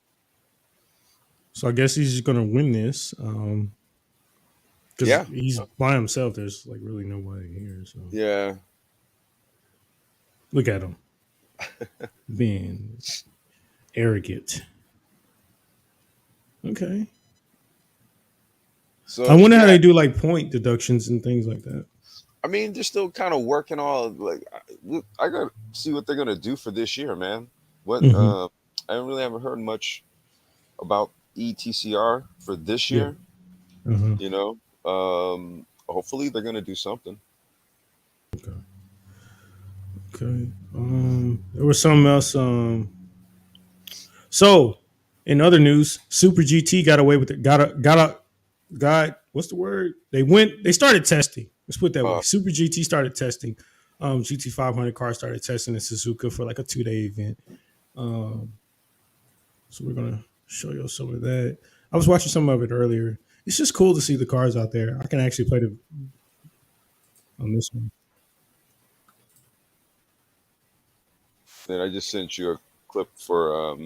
So I guess he's just gonna win this. Because yeah, he's by himself. There's like really nobody here. So yeah. look at him being arrogant. Okay. I So wonder how yeah, they do like point deductions and things like that. I mean, they're still kind of working on like I gotta see what they're gonna do for this year, man. What Mm-hmm. I really haven't heard much about ETCR for this Yeah. year. Uh-huh. You know, hopefully they're gonna do something. Okay. Okay. There was something else. So in other news, Super GT got away with it. Got what's the word? They started testing. Let's put it that way. Uh, Super GT started testing. GT 500 car started testing in Suzuka for like a 2-day event. Um, so we're gonna show you some of that. I was watching some of it earlier. It's just cool to see the cars out there. I can actually play the on this one. then I just sent you a clip for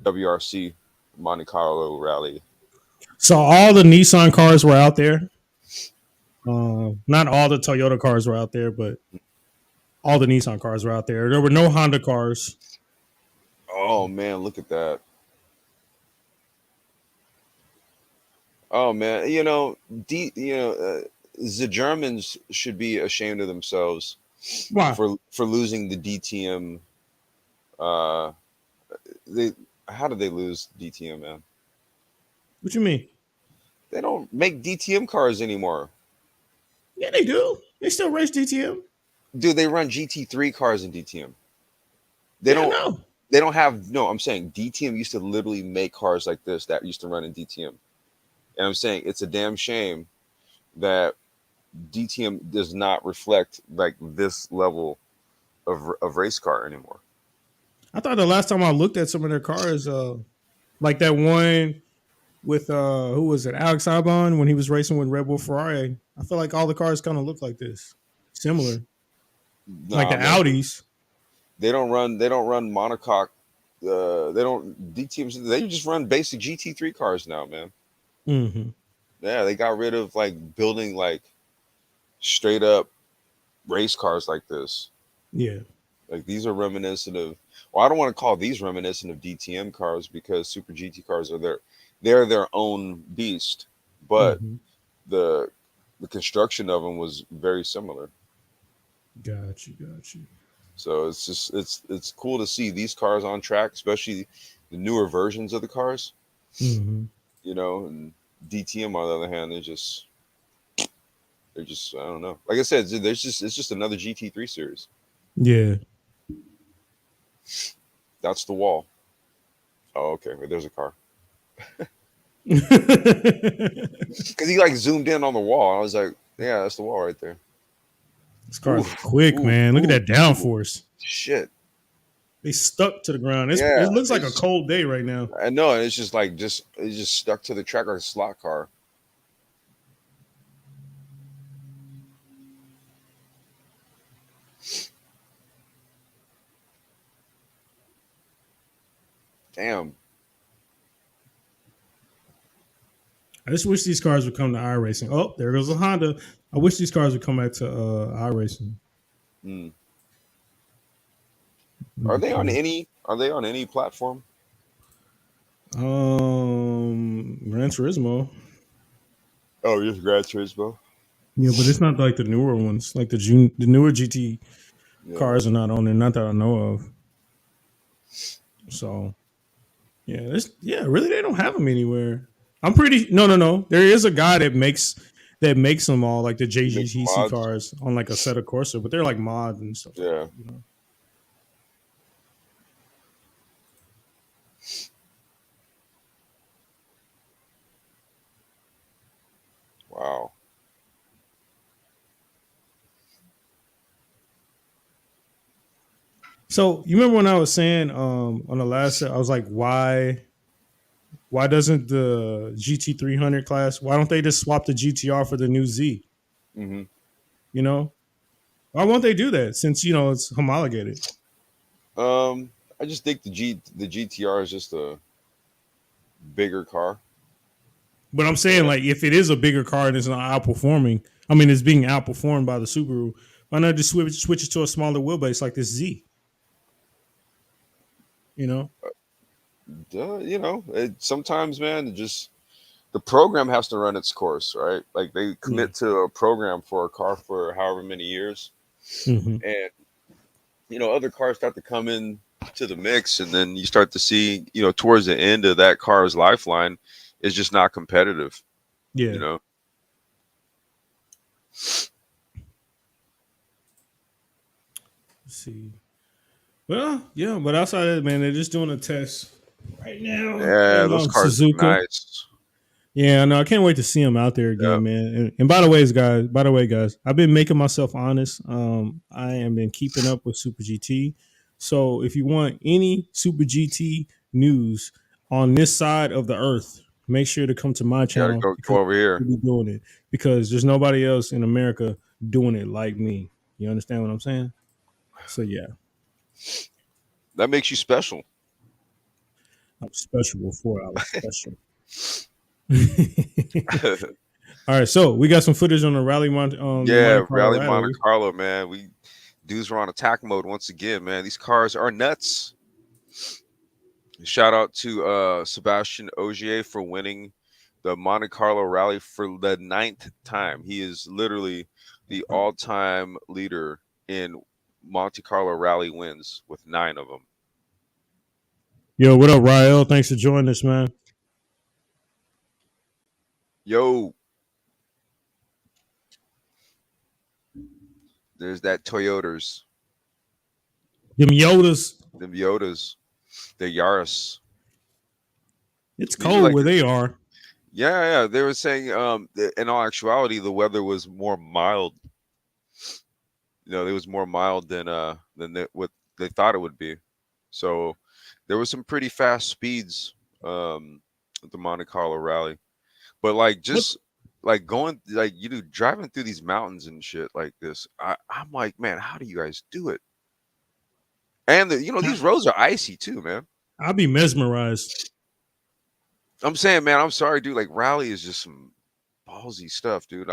WRC Monte Carlo rally. So all the Nissan cars were out there. Not all the Toyota cars were out there, but all the Nissan cars were out there. There were no Honda cars. Oh man, look at that. Oh man, the Germans should be ashamed of themselves Why? for losing the DTM. Uh, they How did they lose DTM, man? What you mean? They don't make DTM cars anymore. Yeah, they do. They still race DTM. Dude, they run GT3 cars in DTM. They Yeah, don't. no. They don't have. No, I'm saying DTM used to literally make cars like this that used to run in DTM, and I'm saying it's a damn shame that DTM does not reflect like this level of race car anymore. I thought the last time I looked at some of their cars, like that one with who was it, Alex Albon when he was racing with Red Bull Ferrari. I feel like all the cars kind of look like this, similar, like the Nah, man, Audis. they don't run. They don't run monocoque. They don't DTMs. They just run basic GT3 cars now, man. Mm-hmm. Yeah, they got rid of like building like straight up race cars like this. Yeah. Like these are reminiscent of. Well, I don't want to call these reminiscent of DTM cars because Super GT cars are they're their own beast, but Mm-hmm. the the construction of them was very similar. Got you. So it's just it's cool to see these cars on track, especially the newer versions of the cars. Mm-hmm. And DTM on the other hand, they're just I don't know. Like I said, it's just another GT3 series. Yeah. That's the wall. Oh, okay. Well, there's a car. Because he like zoomed in on the wall. I was like, yeah, that's the wall right there. These Ooh, cars are quick, ooh, man. Look at ooh, that ooh. downforce. Shit. They stuck to the ground. Yeah, It looks like a it's cold day right now. I know, and it's just like it's just stuck to the track like a slot car. Damn. I just wish these cars would come to iRacing. Oh, there goes a Honda. I wish these cars would come back to iRacing. Hmm. Are they on Okay. any platform? Gran Turismo. Oh, just Gran Turismo. Yeah, but it's not like the newer ones. Like the newer GT Yeah. cars are not on there, not that I know of. So yeah, really, they don't have them anywhere. I'm pretty no. There is a guy that makes them all like the You make some JGTC mods. cars on like a set of Corsa, but they're like mods and stuff like Yeah. that. You know. Wow. So you remember when I was saying on the last set, I was like, why doesn't the GT300 class? Why don't they just swap the GTR for the new Z? Hmm. You know, why won't they do that since it's homologated? I just think the GTR is just a bigger car. But I'm saying Yeah. like if it is a bigger car and it's not outperforming, I mean it's being outperformed by the Subaru. Why not just switch it to a smaller wheelbase like this Z? You know? Sometimes, man, just the program has to run its course, right? Like they Yeah. commit to a program for a car for however many years, Mm-hmm. and other cars start to come in to the mix, and then you start to see, towards the end of that car's lifeline, it's just not competitive. You Yeah. know, Let's see. Well, yeah, but outside of that, man, they're just doing a test right now yeah, in those cars look Suzuka. nice. Yeah, no, I can't wait to see him out there Yeah, again, man. And by the way, guys, I've been making myself honest. I have been keeping up with Super GT. So if you want any Super GT news on this side of the earth, make sure to come to my gotta channel go because over here. we'll be doing it. Because there's nobody else in America doing it like me. You understand what I'm saying? So yeah, That makes you special. I'm special before I was special. All right, so we got some footage on the Monte Yeah, Carlo Rally Monte Rally. Carlo, man. We dudes were on attack mode once again, man. These cars are nuts. Shout out to Sebastian Ogier for winning the Monte Carlo Rally for the ninth time. He is literally the all-time leader in Monte Carlo Rally wins with 9 of them. Yo, what up, Rael? Thanks for joining us, man. Yo, there's that Toyotas, Them Yodas. the Yodas, the Yaris. It's These are cold like, where they are. yeah. They were saying, in all actuality, the weather was more mild. It was more mild than what they thought it would be. So there was some pretty fast speeds at the Monte Carlo Rally, but like What? just like going like driving through these mountains and shit like this. I'm like, man, how do you guys do it? And these roads are icy too, man. I'll be mesmerized. I'm saying, man, I'm sorry, dude. Like rally is just some ballsy stuff, dude.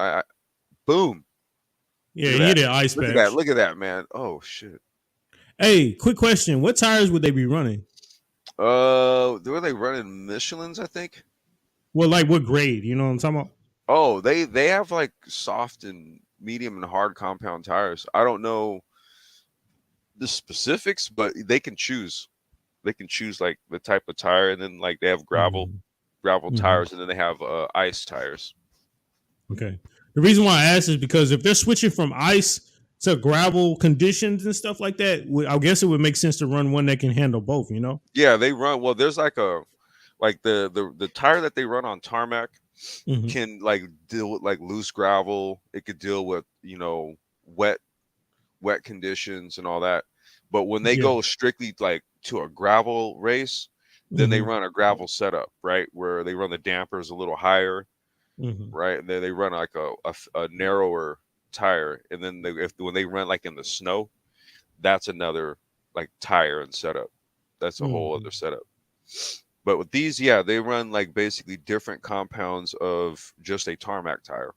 Boom. Yeah, Look at you that. get an ice Look at that. patch. Look at that, man. Oh shit. Hey, quick question: what tires would they be running? Were they running Michelin's? I think. Well, like what grade? You know what I'm talking about? Oh, they have like soft and medium and hard compound tires. I don't know the specifics, but they can choose. They can choose like the type of tire, and then like they have gravel Mm-hmm. tires, and then they have ice tires. Okay. The reason why I asked is because if they're switching from ice to gravel conditions and stuff like that, I guess it would make sense to run one that can handle both. You know? Yeah, they run well. There's like the tire that they run on tarmac Mm-hmm. can like deal with like loose gravel. It could deal with wet conditions and all that. But when they Yeah. go strictly like to a gravel race, then they Mm-hmm. run a gravel setup, right? Where they run the dampers a little higher, Mm-hmm. right? And then they run like a narrower tire. And then when they run like in the snow, that's another like tire and setup. That's a whole Mm-hmm. other setup. But with these, yeah, they run like basically different compounds of just a tarmac tire.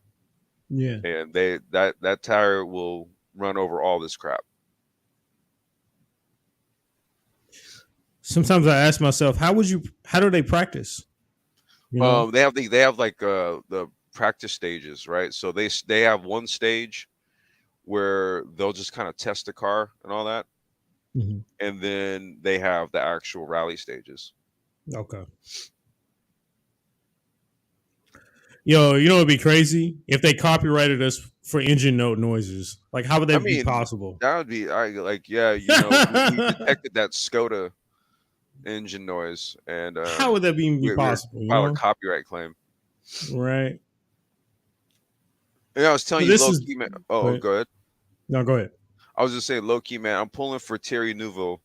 Yeah. And that tire will run over all this crap. Sometimes I ask myself, how do they practice? You know? They have like the practice stages, right? So they have one stage where they'll just kind of test the car and all that, Mhm. and then they have the actual rally stages. Okay. Yo, you know it'd be crazy if they copyrighted us for engine note noises. Like, how would I that be mean, possible? that would be like, yeah, you know, we detected that Skoda engine noise, and How would that be we're possible? You file a know, copyright claim. right? Yeah, I was telling But you, this low is. key, man. Go Oh, ahead. go ahead. No, go ahead. I was just saying, low key, man. I'm pulling for Thierry Neuville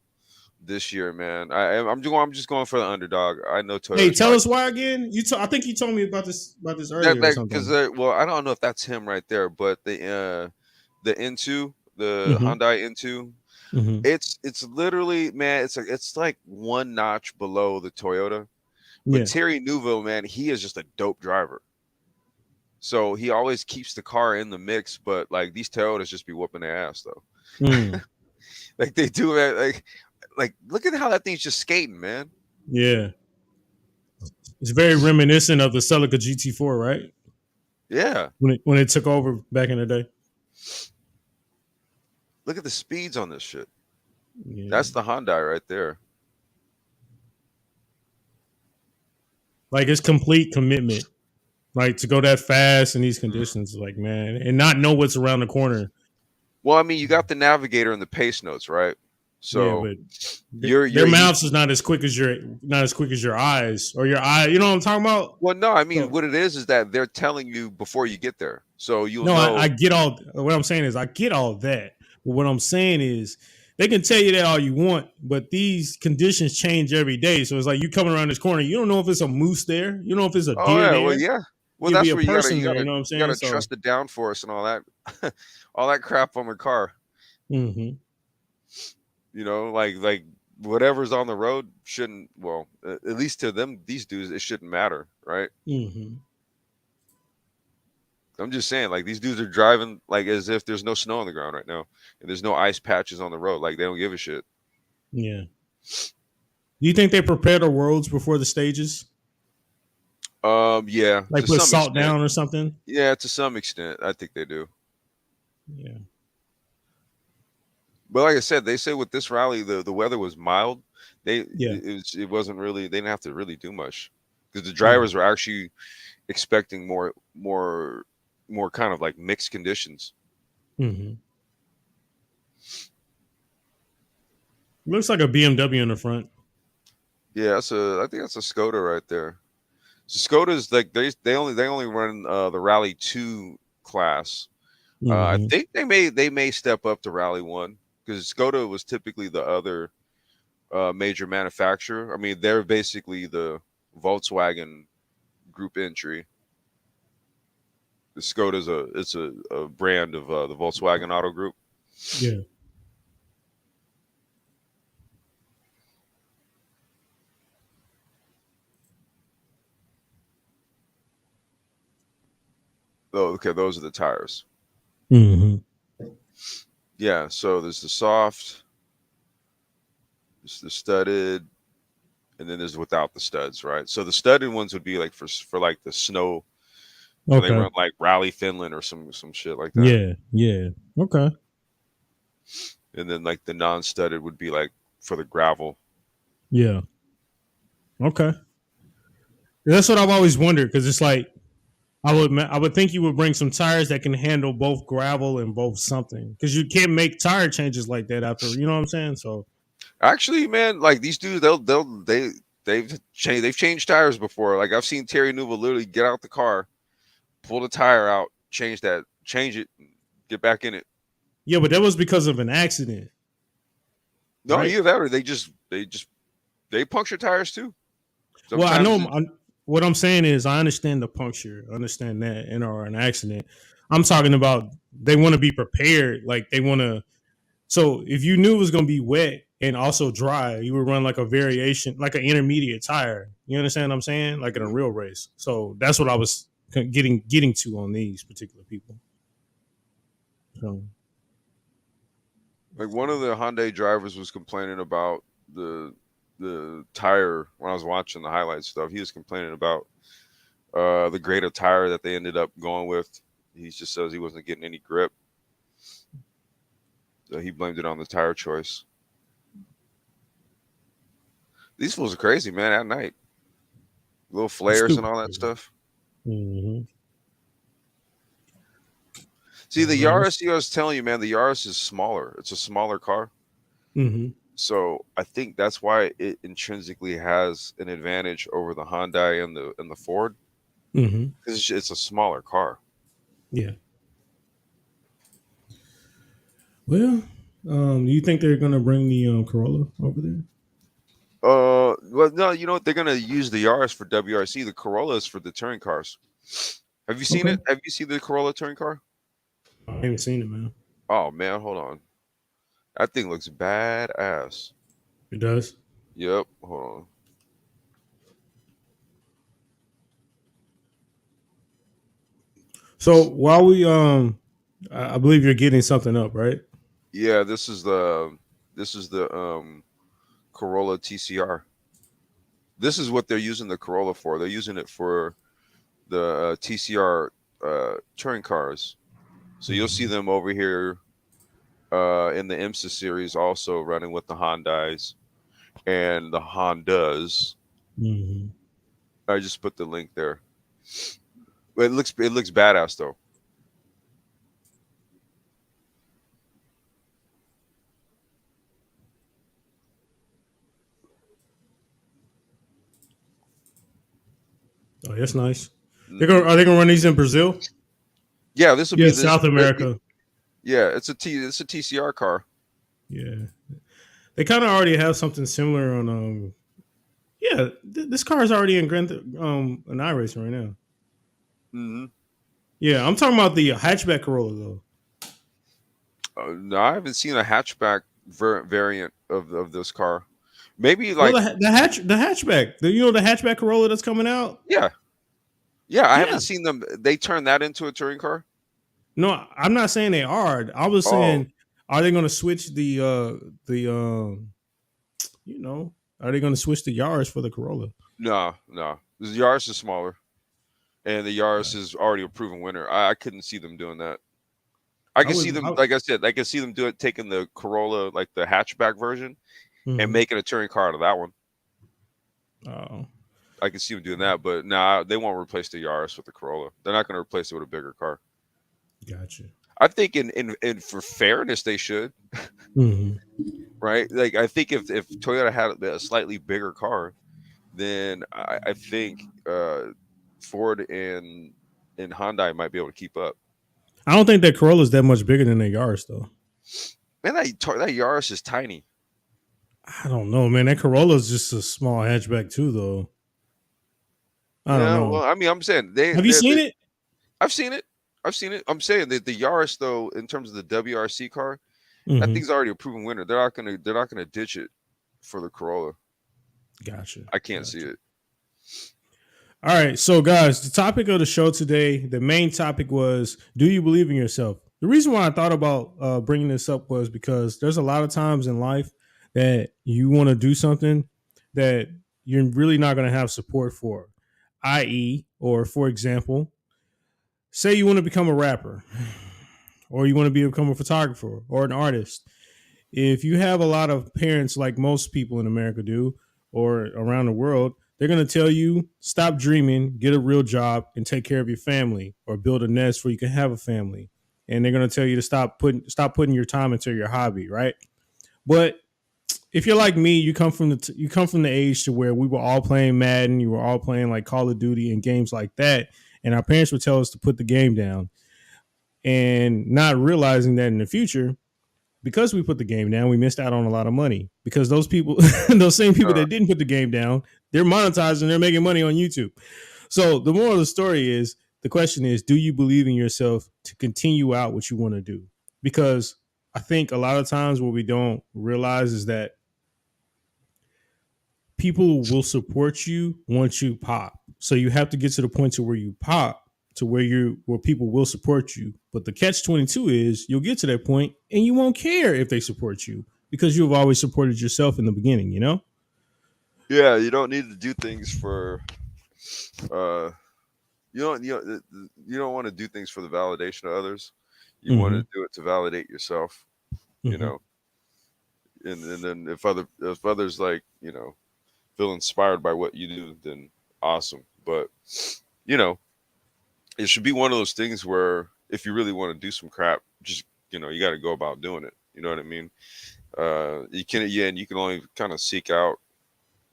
this year, man. I'm just going for the underdog. I know Hey, Toyota's tell probably us why again. I think you told me about this that earlier or that because something. well, I don't know if that's him right there, but the N2, the Mm-hmm. Hyundai N2, Mm-hmm. it's literally, man, it's like one notch below the Toyota. But Yeah. Thierry Neuville, man, he is just a dope driver. So he always keeps the car in the mix, but like these Toyotas just be whooping their ass though. Mm. Like they do it like look at how that thing's just skating, man. Yeah. It's very reminiscent of the Celica GT4, right? Yeah. When it took over back in the day. Look at the speeds on this shit. Yeah. That's the Hyundai right there. Like it's complete commitment. Like to go that fast in these Mhm. conditions, like man, and not know what's around the corner. Well, I mean, you got the navigator and the pace notes, right? Yeah, So but you're their used mouths is not as quick as your eyes or your eye. You know what I'm talking about? well, no, I mean So what it is that they're telling you before you get there. So you'll no, I know, get all. What I'm saying is I get all that. But what I'm saying is they can tell you that all you want, but these conditions change every day. So it's like you coming around this corner, you don't know if it's a moose there, you don't know if it's a oh deer yeah, well there, yeah. Well, could be that's a where you gotta person you there. You gotta know what I'm you saying? gotta So, trust the downforce and all that all that crap on the car. hmm You know, like whatever's on the road shouldn't, well, at least to them, these dudes, it shouldn't matter, right? hmm I'm just saying, like these dudes are driving like as if there's no snow on the ground right now, and there's no ice patches on the road. Like they don't give a shit. yeah. Do you think they prepare the roads before the stages, Yeah, like to put some salt extent. down or something? Yeah, to some extent, I think they do. Yeah, But like I said, they say with this rally, the weather was mild. yeah, It wasn't really, they didn't have to really do much because the yeah. drivers were actually expecting more kind of like mixed conditions. hmm Looks like a BMW in the front. Yeah, I think that's a Skoda right there. So Skoda's like they only run the Rally 2 class. I hmm think they may step up to Rally 1 because Skoda was typically the other major manufacturer. I mean, they're basically the Volkswagen group entry. The Skoda's a brand of the Volkswagen Auto Group. Yeah. Oh, okay, those are the tires. hmm Yeah, so there's the soft, there's the studded, and then there's without the studs, right? So the studded ones would be like for like the snow when they Okay. run like Rally Finland or some shit like that. Yeah. Yeah. Okay. And then like the non-studded would be like for the gravel. Yeah. Okay. That's what I've always wondered because it's like I would think you would bring some tires that can handle both gravel and both something because you can't make tire changes like that after you know what I'm saying. So Actually, man, like these dudes, they've changed tires before. Like I've seen Terry Newell literally get out the car, pull the tire out, change it, get back in it. yeah, but that was because of an accident, No, right? either that or they puncture tires too. Well, I know Sometimes it, what I'm saying is I understand the puncture, I understand that, and or an accident. I'm talking about they want to be prepared, like they want to. So if you knew it was going to be wet and also dry, you would run like a variation, like an intermediate tire. You understand what I'm saying? Like in a Mhm. real race. So that's what I was getting to on these particular people. So like one of the Hyundai drivers was complaining about the the tire when I was watching the highlight stuff. He was complaining about The greater tire that they ended up going with, he just says he wasn't getting any grip, so he blamed it on the tire choice. These fools are crazy, man. At night, little It's flares and stupid. all that stuff. Mm-hmm. See, the Yaris, I was telling you, man, the Yaris is smaller. It's a smaller car. Mm-hmm. So I think that's why it intrinsically has an advantage over the Hyundai and the Ford, Mm-hmm. because it's a smaller car. Yeah. Well, do you think they're gonna bring the Corolla over there? Well, no, you know what? They're gonna use the Yaris for WRC. The Corolla is for the touring cars. Have you seen Okay. it? Have you seen the Corolla touring car? I haven't seen it, man. Oh man, hold on. That thing looks badass. It does. Yep. Hold on. So while we I believe you're getting something up, right? Yeah, this is the Corolla TCR. This is what they're using the Corolla for. They're using it for the TCR touring cars. So you'll see Mm-hmm. them over here in the IMSA series, also running with the Hondas and the Hondas. Mm-hmm. I just put the link there. But it looks badass though. Oh, that's nice. Hmm. Are they gonna run these in Brazil? Yeah, this will Yeah, be this. South America. Yeah, it's a TCR car. Yeah, they kind of already have something similar on. Yeah, this car is already in an iRacing right now. Hmm. Yeah, I'm talking about the hatchback Corolla though. No, I haven't seen a hatchback variant of this car. Maybe No, like the hatchback. The hatchback Corolla that's coming out. yeah, yeah. I Yeah. haven't seen them. They turned that into a touring car. No, I'm not saying they are. I was Oh saying, are they going to switch you know, are they going to switch the Yaris for the Corolla? no, no. The Yaris is smaller, and the Yaris is already a proven winner. I couldn't see them doing that. I I can see would. them, like I said, I can see them do it, taking the Corolla, like the hatchback version, and Mhm. making a touring car out of that one. Oh, I can see them doing that, but nah, they won't replace the Yaris with the Corolla. They're not going to replace it with a bigger car. gotcha. I think in for fairness, they should, Hmm. right? Like I think if Toyota had a slightly bigger car, then I think Ford and Hyundai might be able to keep up. I don't think that Corolla is that much bigger than the Yaris though. Man, that Yaris is tiny. I don't know, man. That Corolla is just a small hatchback too, though. I don't Yeah, know. well, I mean, I'm saying Have you seen it? I've seen it. I've seen it. I'm saying that the Yaris, though, in terms of the WRC car, that Hmm. thing's already a proven winner. They're not gonna ditch it for the Corolla. Gotcha. I can't see Gotcha. it. All right, so guys, the topic of the show today, the main topic was, do you believe in yourself? The reason why I thought about bringing this up was because there's a lot of times in life that you want to do something that you're really not going to have support for, i.e., or for example, say you want to become a rapper, or you want to become a photographer or an artist. If you have a lot of parents, like most people in America do, or around the world, they're going to tell you, stop dreaming, get a real job, and take care of your family, or build a nest where you can have a family. And they're going to tell you to stop putting your time into your hobby, right? But if you're like me, you come from the age to where we were all playing Madden, you were all playing like Call of Duty and games like that, and our parents would tell us to put the game down, and not realizing that in the future, because we put the game down, we missed out on a lot of money, because those people, those same people Uh, that didn't put the game down, they're monetizing, they're making money on YouTube. So the moral of the story is, the question is, do you believe in yourself to continue out what you want to do? Because I think a lot of times what we don't realize is that people will support you once you pop. So you have to get to the point to where you pop, to where people will support you. But the catch 22 is, you'll get to that point and you won't care if they support you, because you've always supported yourself in the beginning, you know? yeah, you don't need to do things uh you don't want to do things for the validation of others. You want Mm-hmm. to do it to validate yourself. You Mm-hmm. know, and then if others like feel inspired by what you do, then awesome. But you know, it should be one of those things where if you really want to do some crap, just you got to go about doing it. You know what I mean? You can, yeah, and you can only kind of seek out,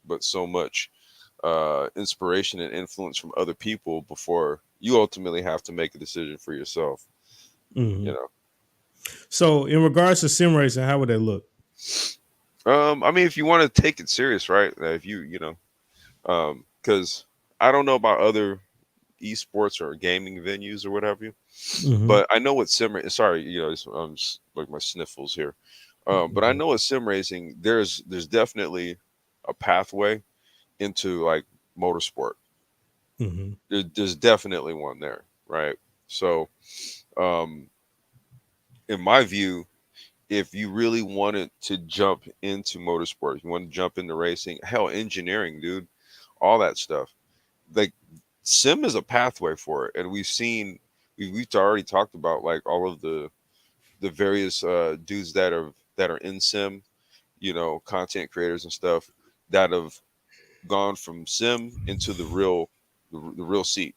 but so much inspiration and influence from other people before you ultimately have to make a decision for yourself. Mm-hmm. You know, So, in regards to sim racing, how would they look? I mean, if you want to take it serious, right? If because I don't know about other esports or gaming venues or whatever, Mm-hmm. but I know what sim. Sorry, like my sniffles here. But I Mm-hmm. know with sim racing, there's definitely a pathway into like motorsport. Mm-hmm. There's definitely one there, right? So, um, in my view, if you really wanted to jump into motorsport, you want to jump into racing, hell, engineering, dude, all that stuff. Like sim is a pathway for it, and we've already talked about like all of the various dudes that are in sim, content creators and stuff that have gone from sim into the real seat,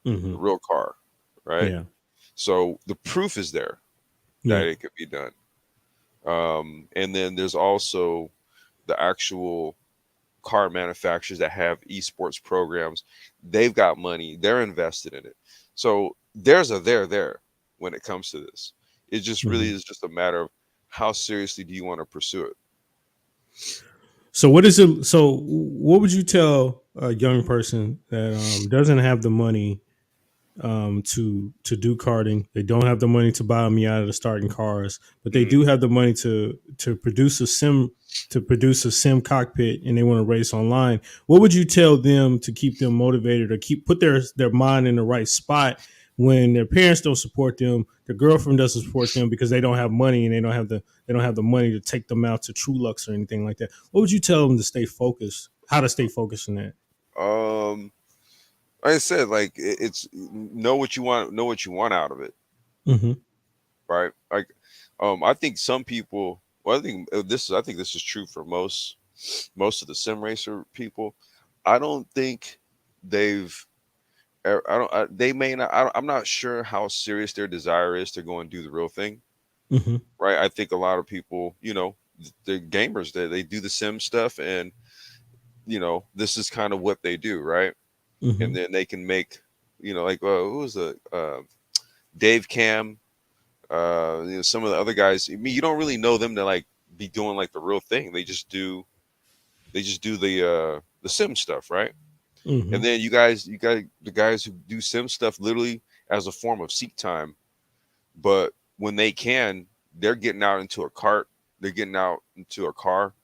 Mm-hmm. the real car, right? Yeah. So the proof is there that Yeah. it could be done. And then there's also the actual car manufacturers that have esports programs. They've got money, they're invested in it. So there's a there when it comes to this. It just really Mm-hmm. is just a matter of how seriously do you want to pursue it. So, what is it? So, what would you tell a young person that doesn't have the money to do karting? They don't have the money to buy a Miata to start in cars, but they Mhm. do have the money to produce a sim cockpit, and they want to race online. What would you tell them to keep them motivated or keep put their mind in the right spot when their parents don't support them, their girlfriend doesn't support them because they don't have money and they don't have the money to take them out to True Lux or anything like that? What would you tell them to stay focused? How to stay focused in that? Um, like I said, like it's know what you want out of it, Mm-hmm. right? Like, I think some people. Well, I think this is true for most of the sim racer people. I don't think they've. I don't. They may not. I'm not sure how serious their desire is to go and do the real thing, Mm-hmm. right? I think a lot of people, the gamers, they do the sim stuff, and this is kind of what they do, right? Mm-hmm. And then they can make, like who was the Dave Cam, some of the other guys. I mean, you don't really know them to like be doing like the real thing. They just do the sim stuff, right? Mm-hmm. And then you got the guys who do sim stuff literally as a form of seat time. But when they can, they're getting out into a cart, they're getting out into a car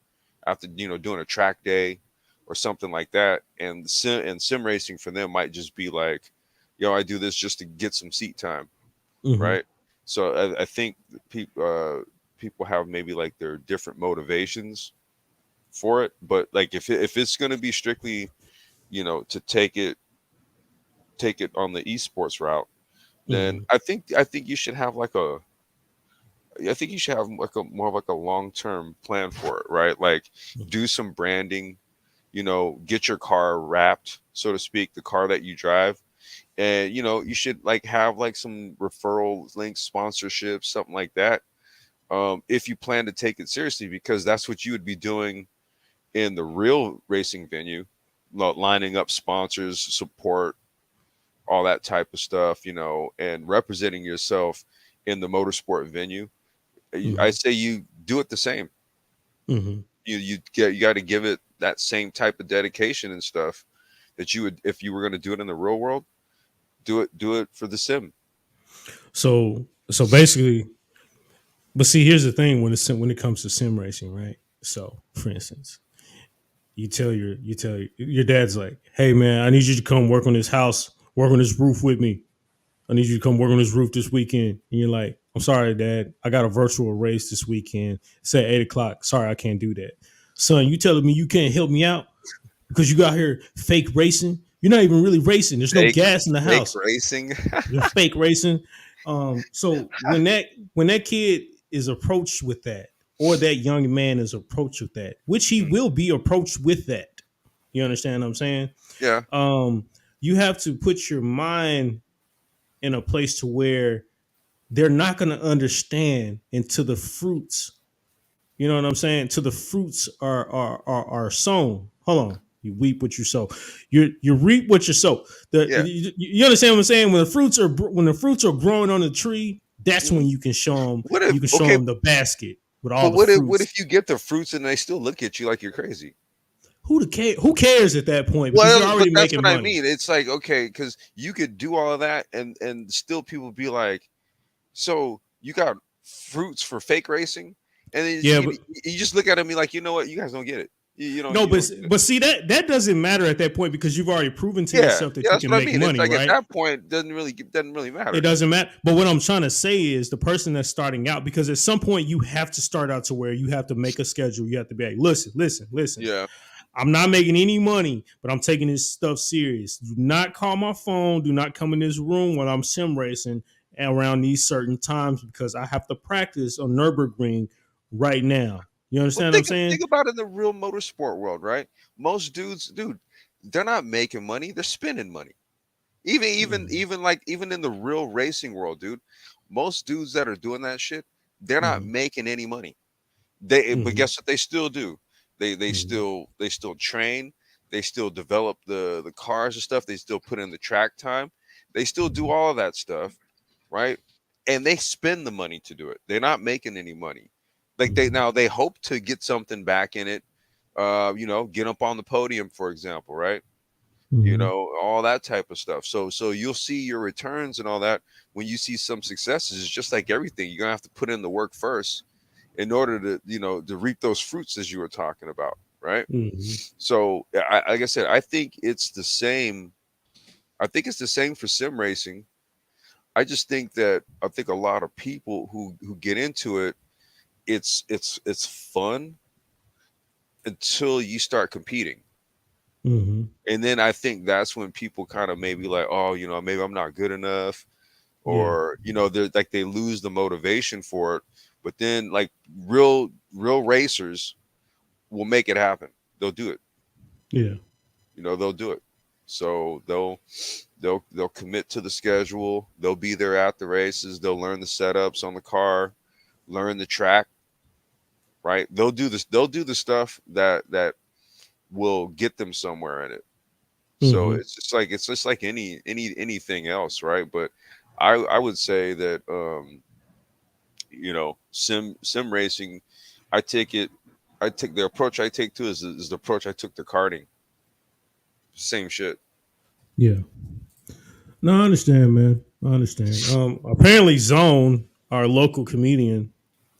after doing a track day or something like that. And sim racing for them might just be like, I do this just to get some seat time, Mm-hmm. right? So I think people have maybe like their different motivations for it, but like if it's going to be strictly to take it on the esports route, then Mm-hmm. I think you should have like a I think you should have like a more of like a long term plan for it, right? Like do some branding, get your car wrapped, so to speak, the car that you drive. And you should like have like some referral links, sponsorships, something like that. If you plan to take it seriously, because that's what you would be doing in the real racing venue, lining up sponsors, support, all that type of stuff, and representing yourself in the motorsport venue. I Mm-hmm. say you do it the same. Mm-hmm. You got to give it that same type of dedication and stuff that you would if you were going to do it in the real world. Do it for the sim. So basically, but see, here's the thing when it comes to sim racing, right? So, for instance, your dad's like, "Hey man, I need you to come work on this house, work on this roof with me. I need you to come work on this roof this weekend." And you're like, "I'm sorry, Dad. I got a virtual race this weekend. It's at 8 o'clock. Sorry, I can't do that." Son, you telling me you can't help me out because you got here fake racing? You're not even really racing. There's no Fake, gas in the fake house. racing. You're fake racing. So when that kid is approached with that, or that young man is approached with that, which he Mhm. will be approached with that. You understand what I'm saying? Yeah. Um, you have to put your mind in a place to where they're not going to understand until the fruits. You know what I'm saying? Till the fruits are sown. Hold on. You reap what you sow. You reap what you sow. Yeah. You understand what I'm saying? When the fruits are growing on the tree, that's Mhm. when you can show them. What if You can show okay, them the basket with but all the what fruits. if you get the fruits and they still look at you like you're crazy? Who cares at that point? Because you're Well, but already that's making what I money. mean. It's like, okay, because you could do all of that and still people be like, so you got fruits for fake racing, and then Yeah, but you just look at them and be like, you know what, you guys don't get it. no, You don't get it. but see that doesn't matter at that point because you've already proven to Yeah, yourself that yeah, you that's can what I make mean. It's money, like at right? that point, doesn't really It matter. doesn't matter. But what I'm trying to say is the person that's starting out, because at some point you have to start out to where you have to make a schedule. You have to be like, listen. Yeah. I'm not making any money, but I'm taking this stuff serious. Do not call my phone. Do not come in this room when I'm sim racing around these certain times because I have to practice on Nürburgring right now. You Well, understand what I'm think saying? about it in the real motorsport world, right? Most dudes, dude, they're not making money; they're spending money. Mm-hmm. Even in the real racing world, dude, most dudes that are doing that shit, they're not Mm-hmm. making any money. But Mm-hmm. guess what they still do? They still train, they still develop the cars and stuff, they still put in the track time, they still do all of that stuff, right? And they spend the money to do it. They're not making any money. Like Mm-hmm. they hope to get something back in it, get up on the podium, for example, right? Mm-hmm. All that type of stuff. So you'll see your returns and all that when you see some successes. It's just like everything. You're gonna have to put in the work first in order to reap those fruits as you were talking about, right? Mm-hmm. So like I said, I think it's the same for sim racing. I think a lot of people who get into it, it's fun until you start competing. Mm-hmm. And then I think that's when people kind of maybe like, oh, maybe I'm not good enough, Yeah. or they're like they lose the motivation for it. But then like real racers will make it happen. They'll do it. Yeah. They'll do it. So they'll commit to the schedule. They'll be there at the races. They'll learn the setups on the car, learn the track. Right? They'll do this. They'll do the stuff that will get them somewhere in it. So Mm-hmm. it's just like anything else, right? But I would say that sim racing, I take it I take the approach I take to is the approach I took to karting. Same shit. Yeah. No, I understand, man. I understand. Apparently, Zone, our local comedian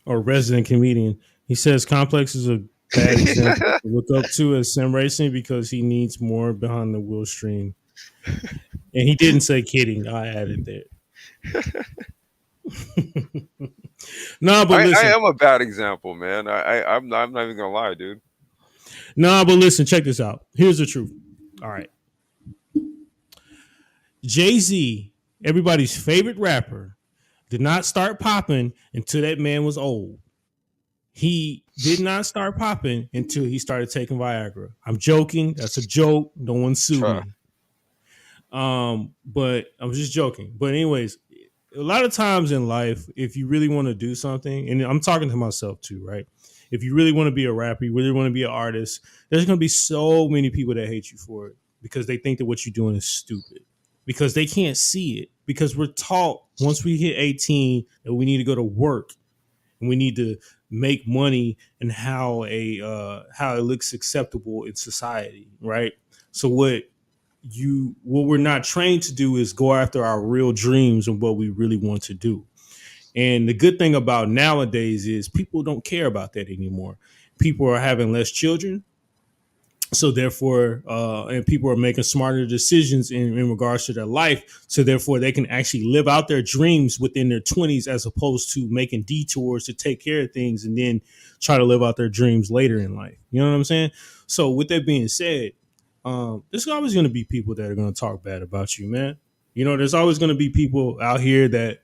or resident comedian, he says Complex is a bad example to look up to as sim racing because he needs more behind the wheel stream. And he didn't say kidding. I added that. Nah, but I listen. am a bad example, man. I'm not even gonna lie, dude. Nah, but listen. Check this out. Here's the truth. All right. Jay-Z, everybody's favorite rapper, did not start popping until that man was old. He did not start popping until he started taking Viagra. I'm joking. That's a joke. No one sue Try. me. But I was just joking. But anyways, a lot of times in life, if you really want to do something, and I'm talking to myself too, right? If you really want to be a rapper, you really want to be an artist, there's going to be so many people that hate you for it because they think that what you're doing is stupid because they can't see it. Because we're taught once we hit 18 that we need to go to work and we need to make money and how it looks acceptable in society, right? So what we're not trained to do is go after our real dreams and what we really want to do. And the good thing about nowadays is people don't care about that anymore. People are having less children, so therefore and people are making smarter decisions in regards to their life, so therefore they can actually live out their dreams within their 20s as opposed to making detours to take care of things and then try to live out their dreams later in life. You know what I'm saying? So with that being said, there's always going to be people that are going to talk bad about you, man. You know, there's always going to be people out here that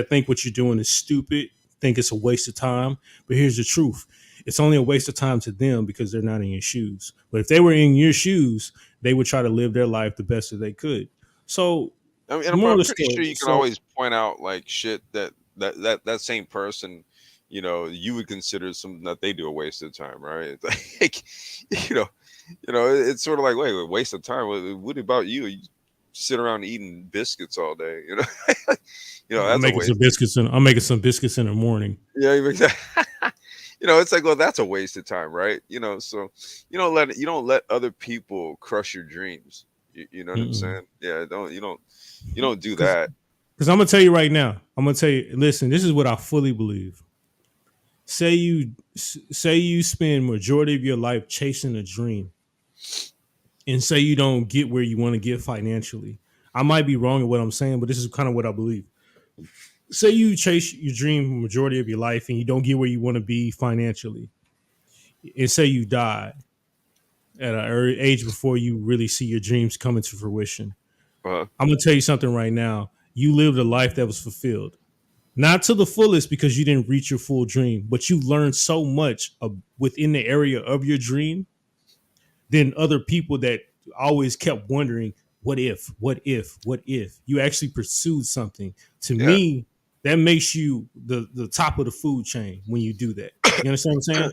think what you're doing is stupid, think it's a waste of time. But here's the truth: it's only a waste of time to them because they're not in your shoes. But if they were in your shoes, they would try to live their life the best that they could. So I mean, the but moral I'm of the pretty story. sure you can So always point out like shit that same person, you would consider something that they do a waste of time, right? It's like, you know, it's sort of like, wait, a waste of time. What about you? You sit around eating biscuits all day, that's a waste. I'm making some biscuits in the morning. Yeah, it's like, well, that's a waste of time, right? So you don't let other people crush your dreams. You know what I'm saying? Yeah, you don't do Because that. I'm gonna tell you right now. I'm gonna tell you. Listen, this is what I fully believe. Say you spend majority of your life chasing a dream, and say you don't get where you want to get financially. I might be wrong in what I'm saying, but this is kind of what I believe. Say you chase your dream majority of your life, and you don't get where you want to be financially, and say you die at an early age before you really see your dreams coming to fruition. Uh, I'm gonna tell you something right now. You lived a life that was fulfilled. Not to the fullest because you didn't reach your full dream, but you learned so much within the area of your dream than other people that always kept wondering, what if, what if, what if. You actually pursued something. To yeah. me, that makes you the top of the food chain when you do that. You understand what I'm saying?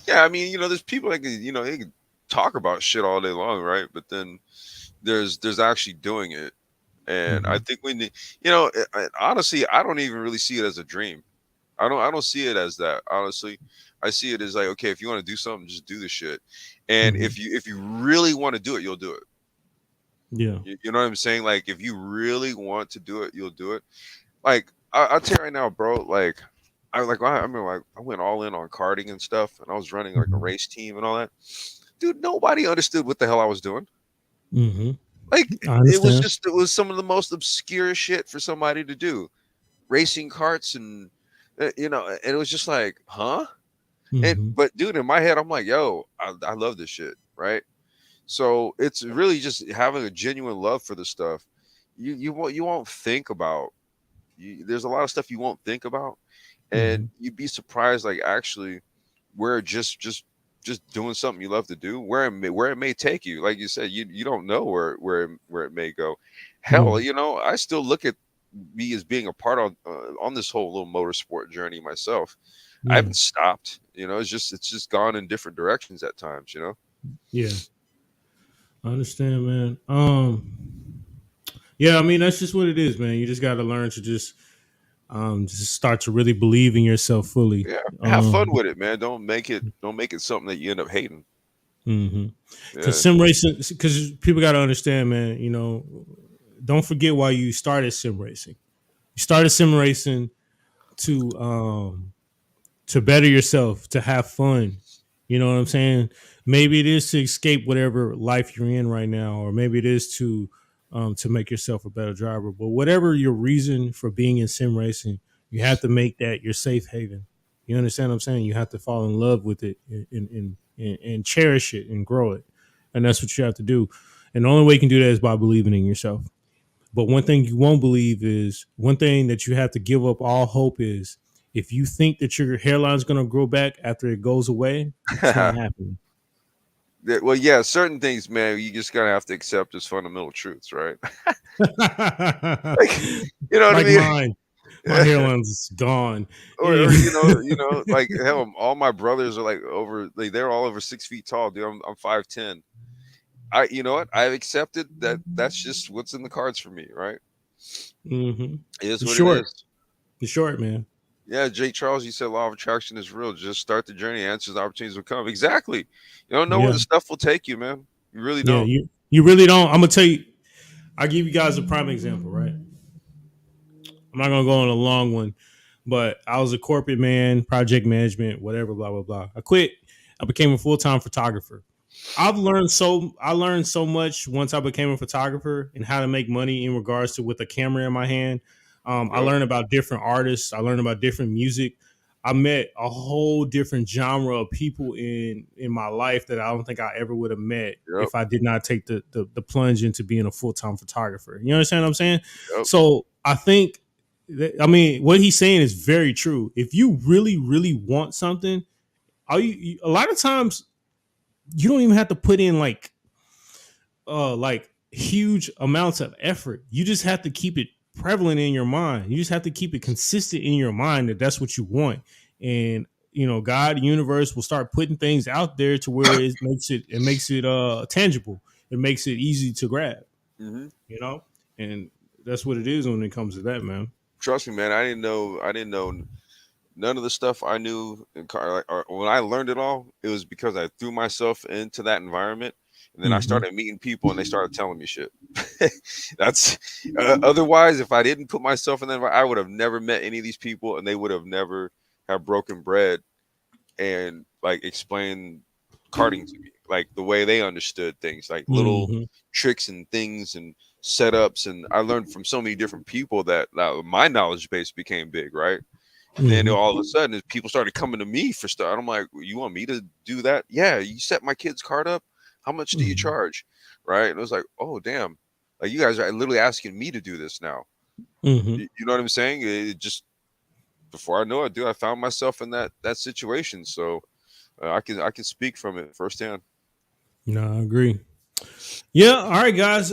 Yeah, I mean, there's people that they can talk about shit all day long, right? But then there's actually doing it. And I Mm-hmm. think honestly, I don't even really see it as a dream. I don't see it as that. Honestly, I see it as like, okay, if you want to do something, just do the shit. And Mm-hmm. if you really want to do it, you'll do it. Yeah. You know what I'm saying? Like, if you really want to do it, you'll do it. Like, I'll tell you right now, bro. Like, I mean, like, I went all in on karting and stuff, and I was running like a Mm-hmm. race team and all that. Dude, nobody understood what the hell I was doing. Mm-hmm. Like, I understand. it was some of the most obscure shit for somebody to do, racing carts and and it was just like, huh? And Mm-hmm. but dude, in my head, I'm like, yo, I love this shit, right? So it's really just having a genuine love for the stuff. You won't think about. There's a lot of stuff you won't think about, Mm-hmm. and you'd be surprised, like, actually, where just doing something you love to do, where it may take you. Like you said, you don't know where it may go. Yeah. Hell, I still look at me as being a part of on this whole little motorsport journey myself. I Yeah. haven't stopped. It's just gone in different directions at times. Yeah. I understand, man. Yeah, I mean that's just what it is, man. You just got to learn to just start to really believe in yourself fully. Yeah, have fun Um, with it, man. Don't make it something that you end up hating. Because Yeah. sim racing, because people got to understand, man. Don't forget why you started sim racing. You started sim racing to better yourself, to have fun. You know what I'm saying? Maybe it is to escape whatever life you're in right now, or maybe it is to make yourself a better driver. But whatever your reason for being in sim racing, you have to make that your safe haven. You understand what I'm saying? You have to fall in love with it and cherish it and grow it, and that's what you have to do. And the only way you can do that is by believing in yourself. But one thing you won't believe is one thing that you have to give up all hope is if you think that your hairline is going to grow back after it goes away, it's not happening. Well, yeah, certain things, man, you just gotta have to accept as fundamental truths, right? Like, you know what I Like mean? mine, my hairline's gone. or like, hell, all my brothers are like they're all over 6 feet tall, dude. I'm 5'10". You know what? I've accepted that that's just what's in the cards for me, right? Mm-hmm. It is You're what it short. is. You're short, man. Yeah, Jay Charles, you said law of attraction is real. Just start the journey, answers, opportunities will come. Exactly. You don't know where Yeah, the stuff will take you, man. You really yeah. don't. You really don't. I'm gonna tell you. I'll give you guys a prime example, right? I'm not gonna go on a long one, but I was a corporate man, project management, whatever, blah blah blah. I quit. I became a full time photographer. I learned so much once I became a photographer and how to make money in regards to with a camera in my hand. I Yep. learned about different artists. I learned about different music. I met a whole different genre of people in my life that I don't think I ever would have met Yep. if I did not take the plunge into being a full-time photographer. You understand what I'm saying? Yep. So I think I mean what he's saying is very true. If you really, really want something, a lot of times you don't even have to put in like huge amounts of effort. You just have to keep it prevalent in your mind. You just have to keep it consistent in your mind that that's what you want. And God, the universe will start putting things out there to where it makes it tangible. It makes it easy to grab, Hmm. you know? And that's what it is when it comes to that, man. Trust me, man. I didn't know. I didn't know none of the stuff I knew in car. Or when I learned it all, it was because I threw myself into that environment, and then I Mm-hmm. started meeting people, and they started telling me shit. That's otherwise, if I didn't put myself in that environment, I would have never met any of these people, and they would have never have broken bread and like explained karting to me, like the way they understood things, like little Mm-hmm. tricks and things and setups. And I learned from so many different people that my knowledge base became big, right? And then Mm-hmm. all of a sudden, people started coming to me for stuff. I'm like, "You want me to do that? Yeah, you set my kid's card up. How much do you Mm-hmm. charge?" Right? And it was like, "Oh, damn! Like you guys are literally asking me to do this now." Mm-hmm. You know what I'm saying? It just before I know it, dude, I found myself in that situation. So I can speak from it firsthand. No, I agree. Yeah, all right, guys.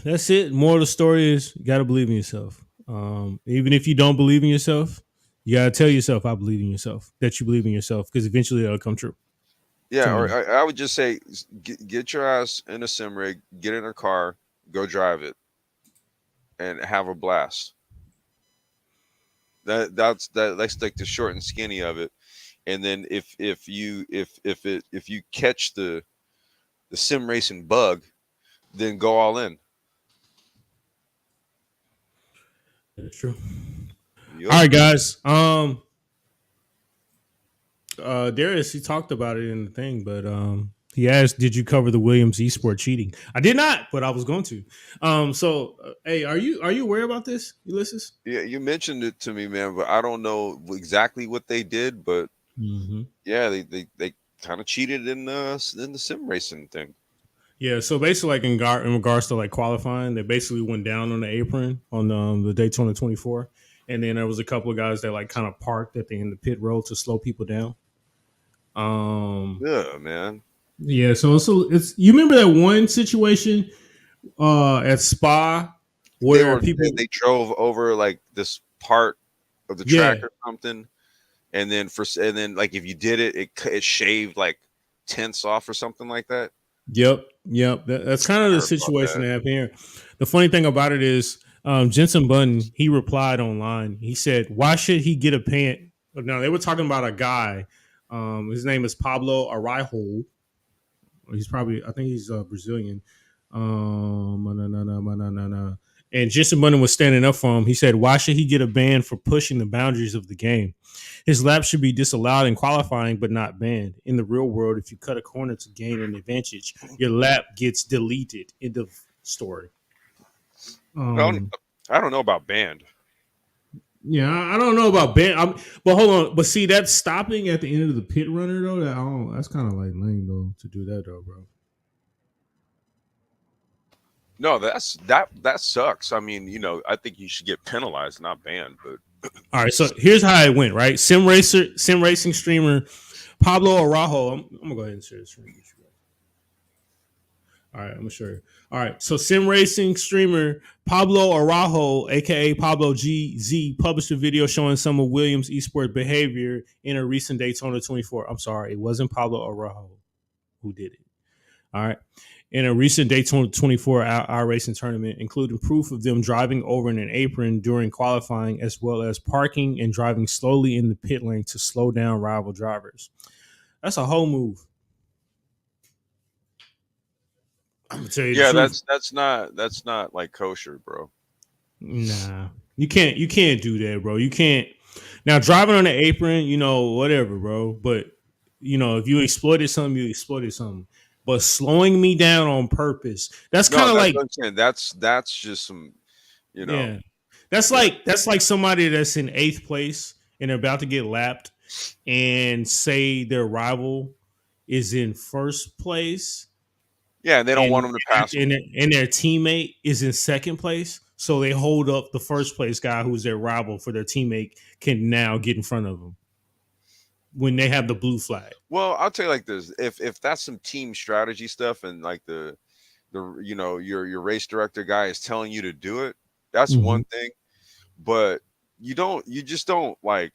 That's it. More of the story is you gotta believe in yourself. Even if you don't believe in yourself, you gotta tell yourself I believe in yourself, that you believe in yourself, because eventually it'll come true. Yeah, Telling or you. I would just say get your ass in a sim rig, get in a car, go drive it, and have a blast. That's like the short and skinny of it. And then if you catch the sim racing bug, then go all in. That's true. All Yup. right, guys. Darius, he talked about it in the thing, but he asked, "Did you cover the Williams Esport cheating?" I did not, but I was going to. Hey, are you aware about this, Ulysses? Yeah, you mentioned it to me, man, but I don't know exactly what they did. But Mm-hmm. yeah, they kind of cheated in the sim racing thing. Yeah, so basically, like in regards to like qualifying, they basically went down on the apron on the Daytona 24, and then there was a couple of guys that like kind of parked at the end of the pit road to slow people down. Um, Yeah, man. yeah, so it's you remember that one situation at Spa They where were people, they drove over like this part of the track yeah, or something, and then like if you did it, it shaved like tenths off or something like that. yep, that's kind of I the heard about situation that. that happened here. The funny thing about it is, Jensen Button he replied online. He said, "Why should he get a pant?" Now they were talking about a guy. His name is Pablo Araijo. He's probably, I think he's Brazilian. Na, na, na, na, na, na. And Jensen Button was standing up for him. He said, "Why should he get a ban for pushing the boundaries of the game? His lap should be disallowed in qualifying, but not banned. In the real world, if you cut a corner to gain an advantage, your lap gets deleted." End of story. I don't, Um, I don't know about band. yeah, I don't know about ban, but hold on. But see, that's stopping at the end of the pit runner though. That's kind of like lame though to do that though, bro. No, that sucks. I mean, I think you should get penalized, not banned. But All right, so here's how it went. Right, sim racing streamer Pablo Araujo. I'm gonna go ahead and share this screen. All right, I'm gonna show you. All right, so sim racing streamer Pablo Araujo, aka Pablo GZ, published a video showing some of Williams' esports behavior in a recent Daytona 24. I'm sorry, it wasn't Pablo Araujo who did it. All right. In a recent Daytona 24 hour racing tournament, including proof of them driving over in an apron during qualifying, as well as parking and driving slowly in the pit lane to slow down rival drivers. That's a whole move. I'm gonna tell you the yeah, truth. that's not like kosher, bro. Nah, you can't do that, bro. You can't. Now driving on the apron, whatever, bro. But if you exploited something, you exploited something. But slowing me down on purpose, that's No, kind of that's like, what I'm saying. That's just some, you know, yeah, that's yeah. like somebody that's in eighth place and they're about to get lapped, and say their rival is in first place Yeah, and they don't and want them to pass them. and their teammate is in second place, so they hold up the first place guy who's their rival for their teammate can now get in front of them when they have the blue flag. Well, I'll tell you like this: if that's some team strategy stuff, and like the your race director guy is telling you to do it, that's Mm-hmm. one thing. But you just don't like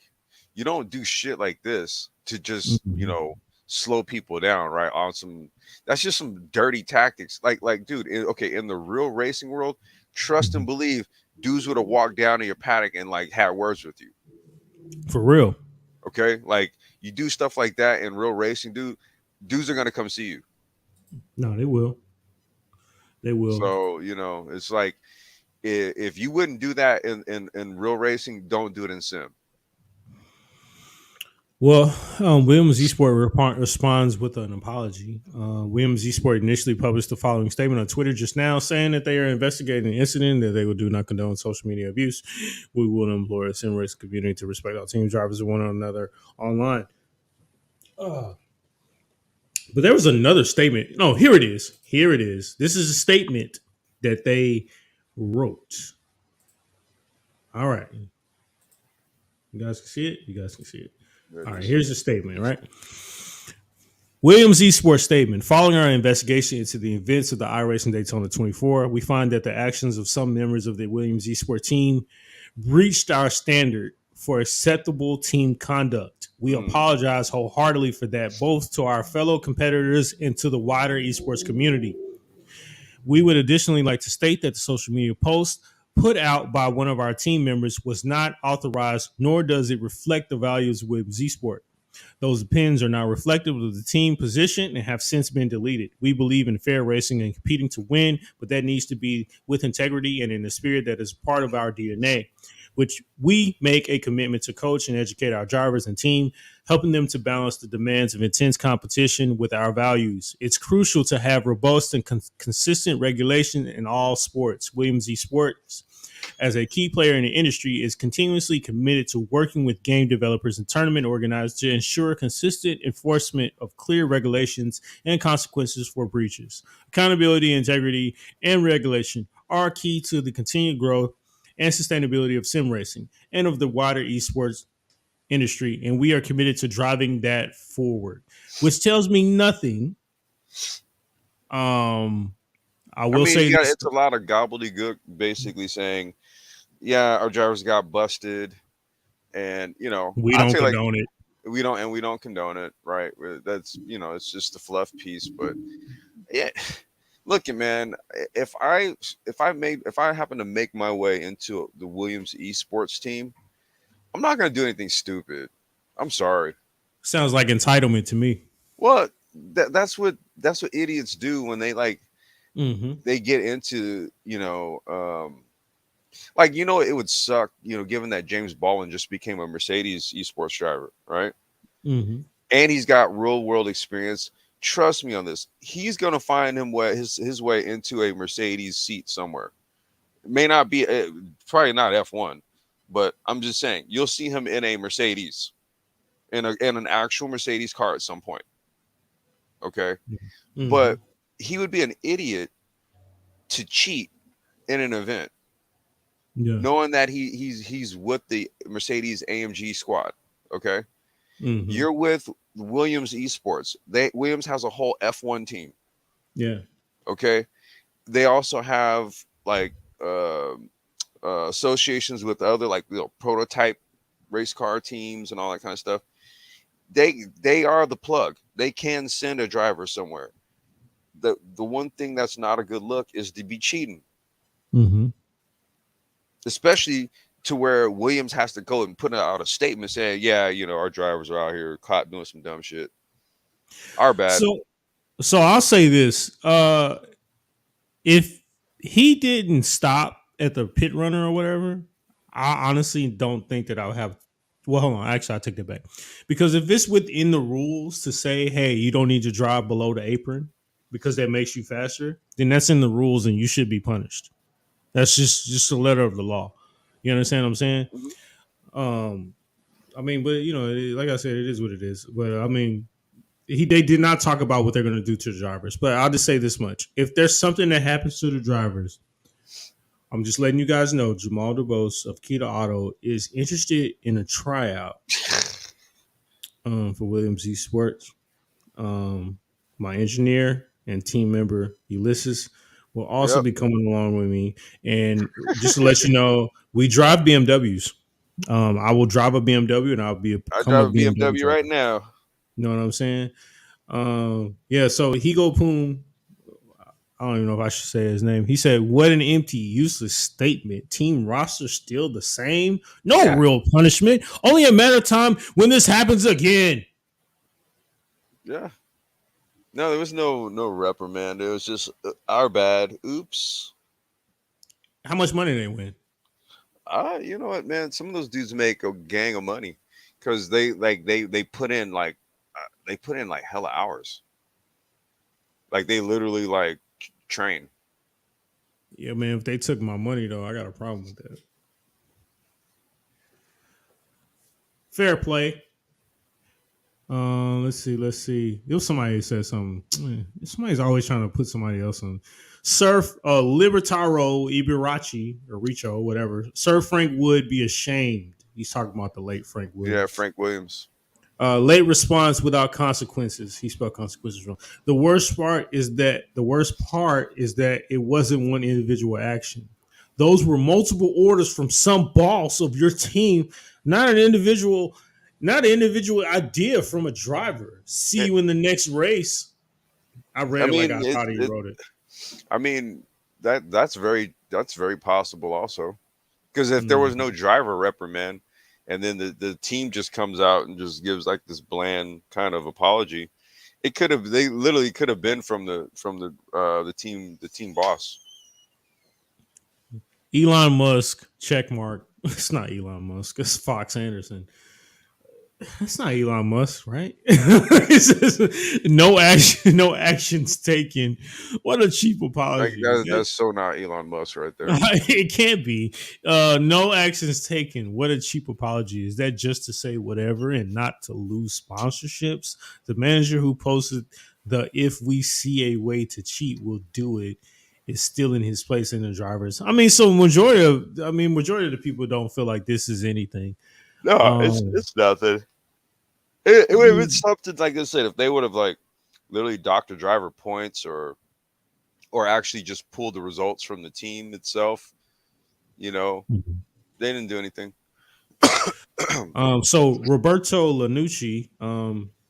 you don't do shit like this to just Mm-hmm. slow people down, right? On some That's just some dirty tactics. Like dude, okay, in the real racing world, trust and believe, dudes would have walked down to your paddock and like had words with you. For real. Okay, like you do stuff like that in real racing, dudes are gonna come see you. No, they will. They will. So it's like if you wouldn't do that in real racing, don't do it in sim. Well, Williams Esport responds with an apology. Williams Esport initially published the following statement on Twitter just now, saying that they are investigating the incident, that they will do not condone social media abuse. We will implore the sim race community to respect all team drivers and one another online. Uh, but there was another statement. No, here it is. Here it is. This is a statement that they wrote. All right. You guys can see it? You guys can see it. Let All me right. see. Here's the statement, right? Williams Esports statement. Following our investigation into the events of the iRacing Daytona 24, we find that the actions of some members of the Williams Esports team breached our standard for acceptable team conduct. We Mm, apologize wholeheartedly for that, both to our fellow competitors and to the wider esports community. We would additionally like to state that the social media post put out by one of our team members was not authorized, nor does it reflect the values of Williams Esports. Those opinions are not reflective of the team position and have since been deleted. We believe in fair racing and competing to win, but that needs to be with integrity and in the spirit that is part of our DNA, which we make a commitment to coach and educate our drivers and team, helping them to balance the demands of intense competition with our values. It's crucial to have robust and consistent regulation in all sports. Williams E Sports, as a key player in the industry, is continuously committed to working with game developers and tournament organizers to ensure consistent enforcement of clear regulations and consequences for breaches. Accountability, integrity, and regulation are key to the continued growth and sustainability of sim racing and of the wider esports industry, and we are committed to driving that forward. Which tells me nothing. Um, I I will mean, say yeah, this: it's a lot of gobbledygook, basically saying, yeah, our drivers got busted, and we I'd don't say like condone it. we don't condone it, right? That's it's just the fluff piece, but yeah. Look, man, if I happen to make my way into the Williams Esports team, I'm not gonna do anything stupid. I'm sorry. Sounds like entitlement to me. Well, that's what idiots do when they like Mm-hmm. they get into like it would suck given that James Baldwin just became a Mercedes esports driver, right? Mm-hmm. And he's got real world experience. Trust me on this. He's gonna find his way into a Mercedes seat somewhere. It may not be probably not F1, but I'm just saying you'll see him in a Mercedes in an actual Mercedes car at some point. Okay, Mm-hmm. but he would be an idiot to cheat in an event, Yeah. knowing that he's with the Mercedes AMG squad. Okay, Mm-hmm. you're with Williams Esports. Williams has a whole F1 team. Yeah. Okay, they also have like associations with other like prototype race car teams and all that kind of stuff. They are the plug. They can send a driver somewhere. The one thing that's not a good look is to be cheating, Mm-hmm. especially to where Williams has to go and put out a statement saying, "Yeah, our drivers are out here caught doing some dumb shit. Our bad." So, so I'll say this: if he didn't stop at the pit runner or whatever, I honestly don't think that I'll have. Well, hold on. Actually, I take that back because if it's within the rules to say, "Hey, you don't need to drive below the apron because that makes you faster," then that's in the rules and you should be punished. That's just a letter of the law. You understand what I'm saying? Mhm. Um, I mean, but like I said, it is what it is. But I mean, they did not talk about what they're going to do to the drivers. But I'll just say this much: if there's something that happens to the drivers, I'm just letting you guys know. Jamal DeBose of Keita Auto is interested in a tryout for Williams Esports. My engineer and team member Ulysses will also Yep. be coming along with me. And just to let you know, we drive BMWs. I will drive a BMW and I'll I become a drive a BMW BMW right driver. now. You know what I'm saying? Yeah. So Higo Poon, I don't even know if I should say his name. He said, "What an empty, useless statement. Team roster still the same. No Yeah. real punishment. Only a matter of time when this happens again." Yeah. No, there was no reprimand. It was just our bad. Oops. How much money they win? You know what, man? Some of those dudes make a gang of money because they put in they put in like hella hours. Like they literally like train. Yeah, man. If they took my money though, I got a problem with that. Fair play. Let's see. Let's see. There was somebody who said something. Somebody's always trying to put somebody else on. Surf Libertaro Ibirachi or Richo, whatever. Sir Frank Wood be ashamed. He's talking about the late Frank Yeah, Williams. Frank Williams. Late response without consequences. He spelled consequences wrong. The worst part is that it wasn't one individual action. Those were multiple orders from some boss of your team, not an individual, idea from a driver. See It, you in the next race. I I read it like mean, I thought he wrote it. I mean that's very possible also. Because if there was Mm. no driver reprimand, and then the team just comes out and just gives like this bland kind of apology, they literally could have been from the team boss. Elon Musk, check mark. It's not Elon Musk. It's Fox Anderson. That's not Elon Musk, right? No action, no actions taken. What a cheap Like apology. that's so not Elon Musk right there. It can't be. No actions taken. What a cheap apology. Is that just to say whatever and not to lose sponsorships? The manager who posted the "if we see a way to cheat, we'll do it" is still in his place in the drivers. I mean, so majority of the people don't feel like this is anything. No, it's Um, it's nothing. It would have been something like I said if they would have like literally docked the driver points or actually just pulled the results from the team itself. You know, they didn't do anything. So Roberto Lanucci,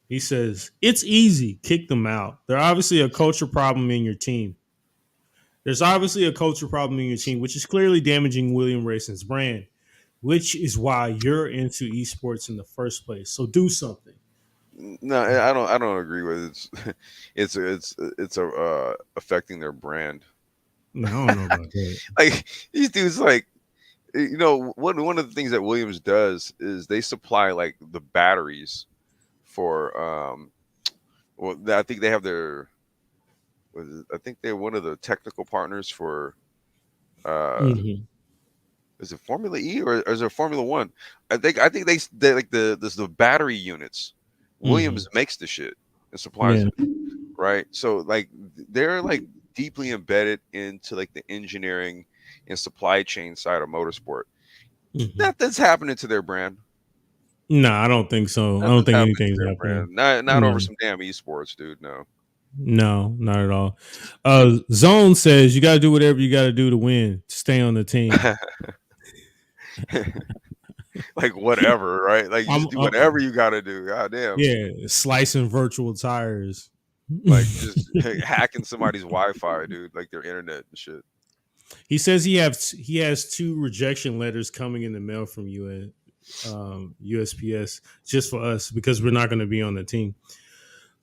he says it's easy, kick them out. There's obviously a culture problem in your team. There's obviously a culture problem in your team, which is clearly damaging William Racing's brand, which is why you're into esports in the first place. So do something. No, I don't agree with it. It's affecting their brand. No, I don't know about that. Like these dudes, like one of the things that Williams does is they supply like the batteries for well, I think they have I think they're one of the technical partners for uh Mhm. is it Formula E or is it Formula One? I think they like the battery units. Mhm. Williams makes the shit and supplies Yeah. it, right? So like they're like deeply embedded into like the engineering and supply chain side of motorsport. Mhm. Nothing's happening to their brand. No, I don't think so. I don't Nothing's think happening to anything's their happening. brand. Not No, over some damn esports, dude. No. no, not at all. Zone says you got to do whatever you got to do to win, to stay on the team. Like whatever, right? Like you I'm, just do whatever you got to do. God damn. yeah, slicing virtual tires. Like just hacking somebody's Wi-Fi, dude. Like their internet and shit. He says he has 2 rejection letters coming in the mail from USPS just for us because we're not going to be on the team. All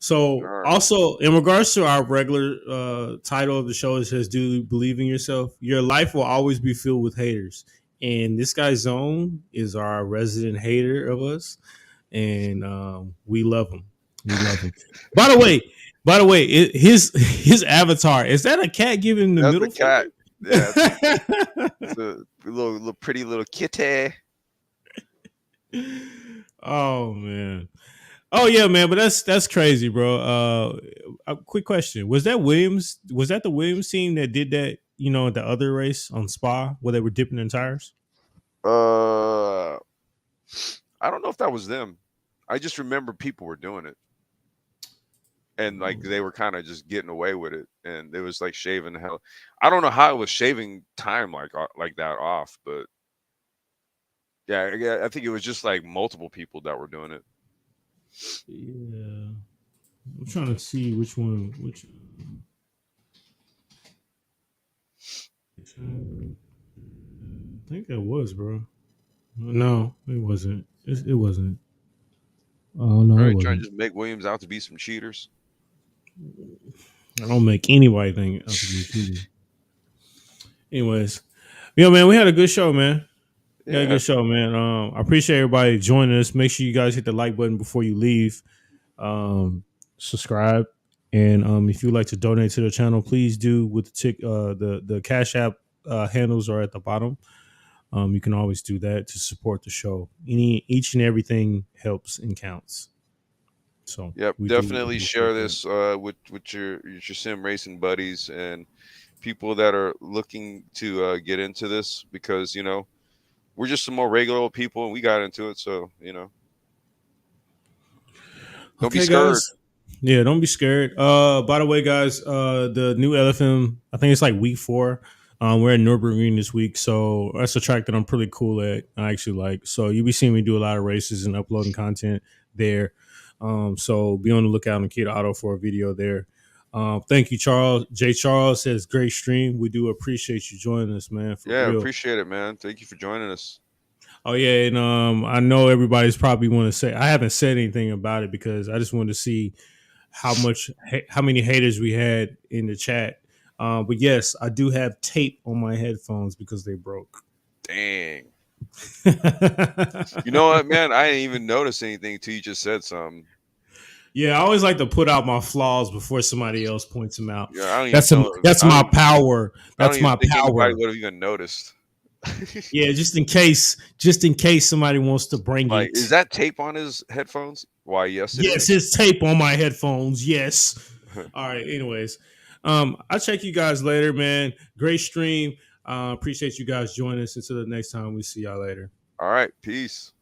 So, right. also in regards to our regular title of the show, it says, "Do you believe in yourself? Your life will always be filled with haters." And this guy Zone is our resident hater of us, and we love him. We love him. By the way, his avatar, is that a cat giving the That's a middle cat. finger? Yeah, it's a little pretty little kitty. Oh man. Oh yeah, man. But that's crazy, bro. A quick question: Was that Williams? Was that the Williams team that did that? You know, the other race on Spa where they were dipping in tires. Uh, I don't know if that was them. I just remember people were doing it, and like Oh, they were kind of just getting away with it, and it was like shaving the hell. I don't know how it was shaving time like that off, but yeah, I think it was just like multiple people that were doing it. yeah. I'm trying to see which one. Which I think that was, bro. No, it wasn't. It wasn't. Oh All no, it right, trying to wasn't. just make Williams out to be some cheaters. I don't make anybody think I could be cheating. Anyways, yo, man, we had a good show, man. We had a Yeah, good show, man. I appreciate everybody joining us. Make sure you guys hit the like button before you leave. Subscribe, and if you'd like to donate to the channel, please do. With the Cash App handles are at the bottom. You can always do that to support the show. Each and everything helps and counts. So yep. we do Definitely share appreciate that. this with your sim racing buddies and people that are looking to get into this because we're just some more regular old people and we got into it. So don't be Okay, scared. guys. Yeah, don't be scared. By the way, guys, the new LFM, I think it's like week 4. We're at Nürburgring this week, so that's a track that I'm pretty cool at. I actually like. So you'll be seeing me do a lot of races and uploading content there. So be on the lookout on Keita Auto for a video there. Thank you, Charles. Jay Charles says great stream. We do appreciate you joining us, man, for Yeah, real. appreciate it, man. Thank you for joining us. Oh yeah, and I know everybody's probably want to say I haven't said anything about it because I just wanted to see how many haters we had in the chat. But yes, I do have tape on my headphones because they broke. Dang. You know Yeah, what, man? I didn't even notice anything until you just said something. I always like to put out my flaws before somebody else points them out. Yeah, I don't even know. That's my power. I don't That's even my think anybody power. would have even noticed. Yeah, just in case somebody wants to bring Like, it. is that tape on his headphones? Why, yes, it Yes, is. it's tape on my headphones. Yes. All right. Anyways, I'll check you guys later, man. Great stream. Appreciate you guys joining us. Until the next time, we see y'all later. All right, peace.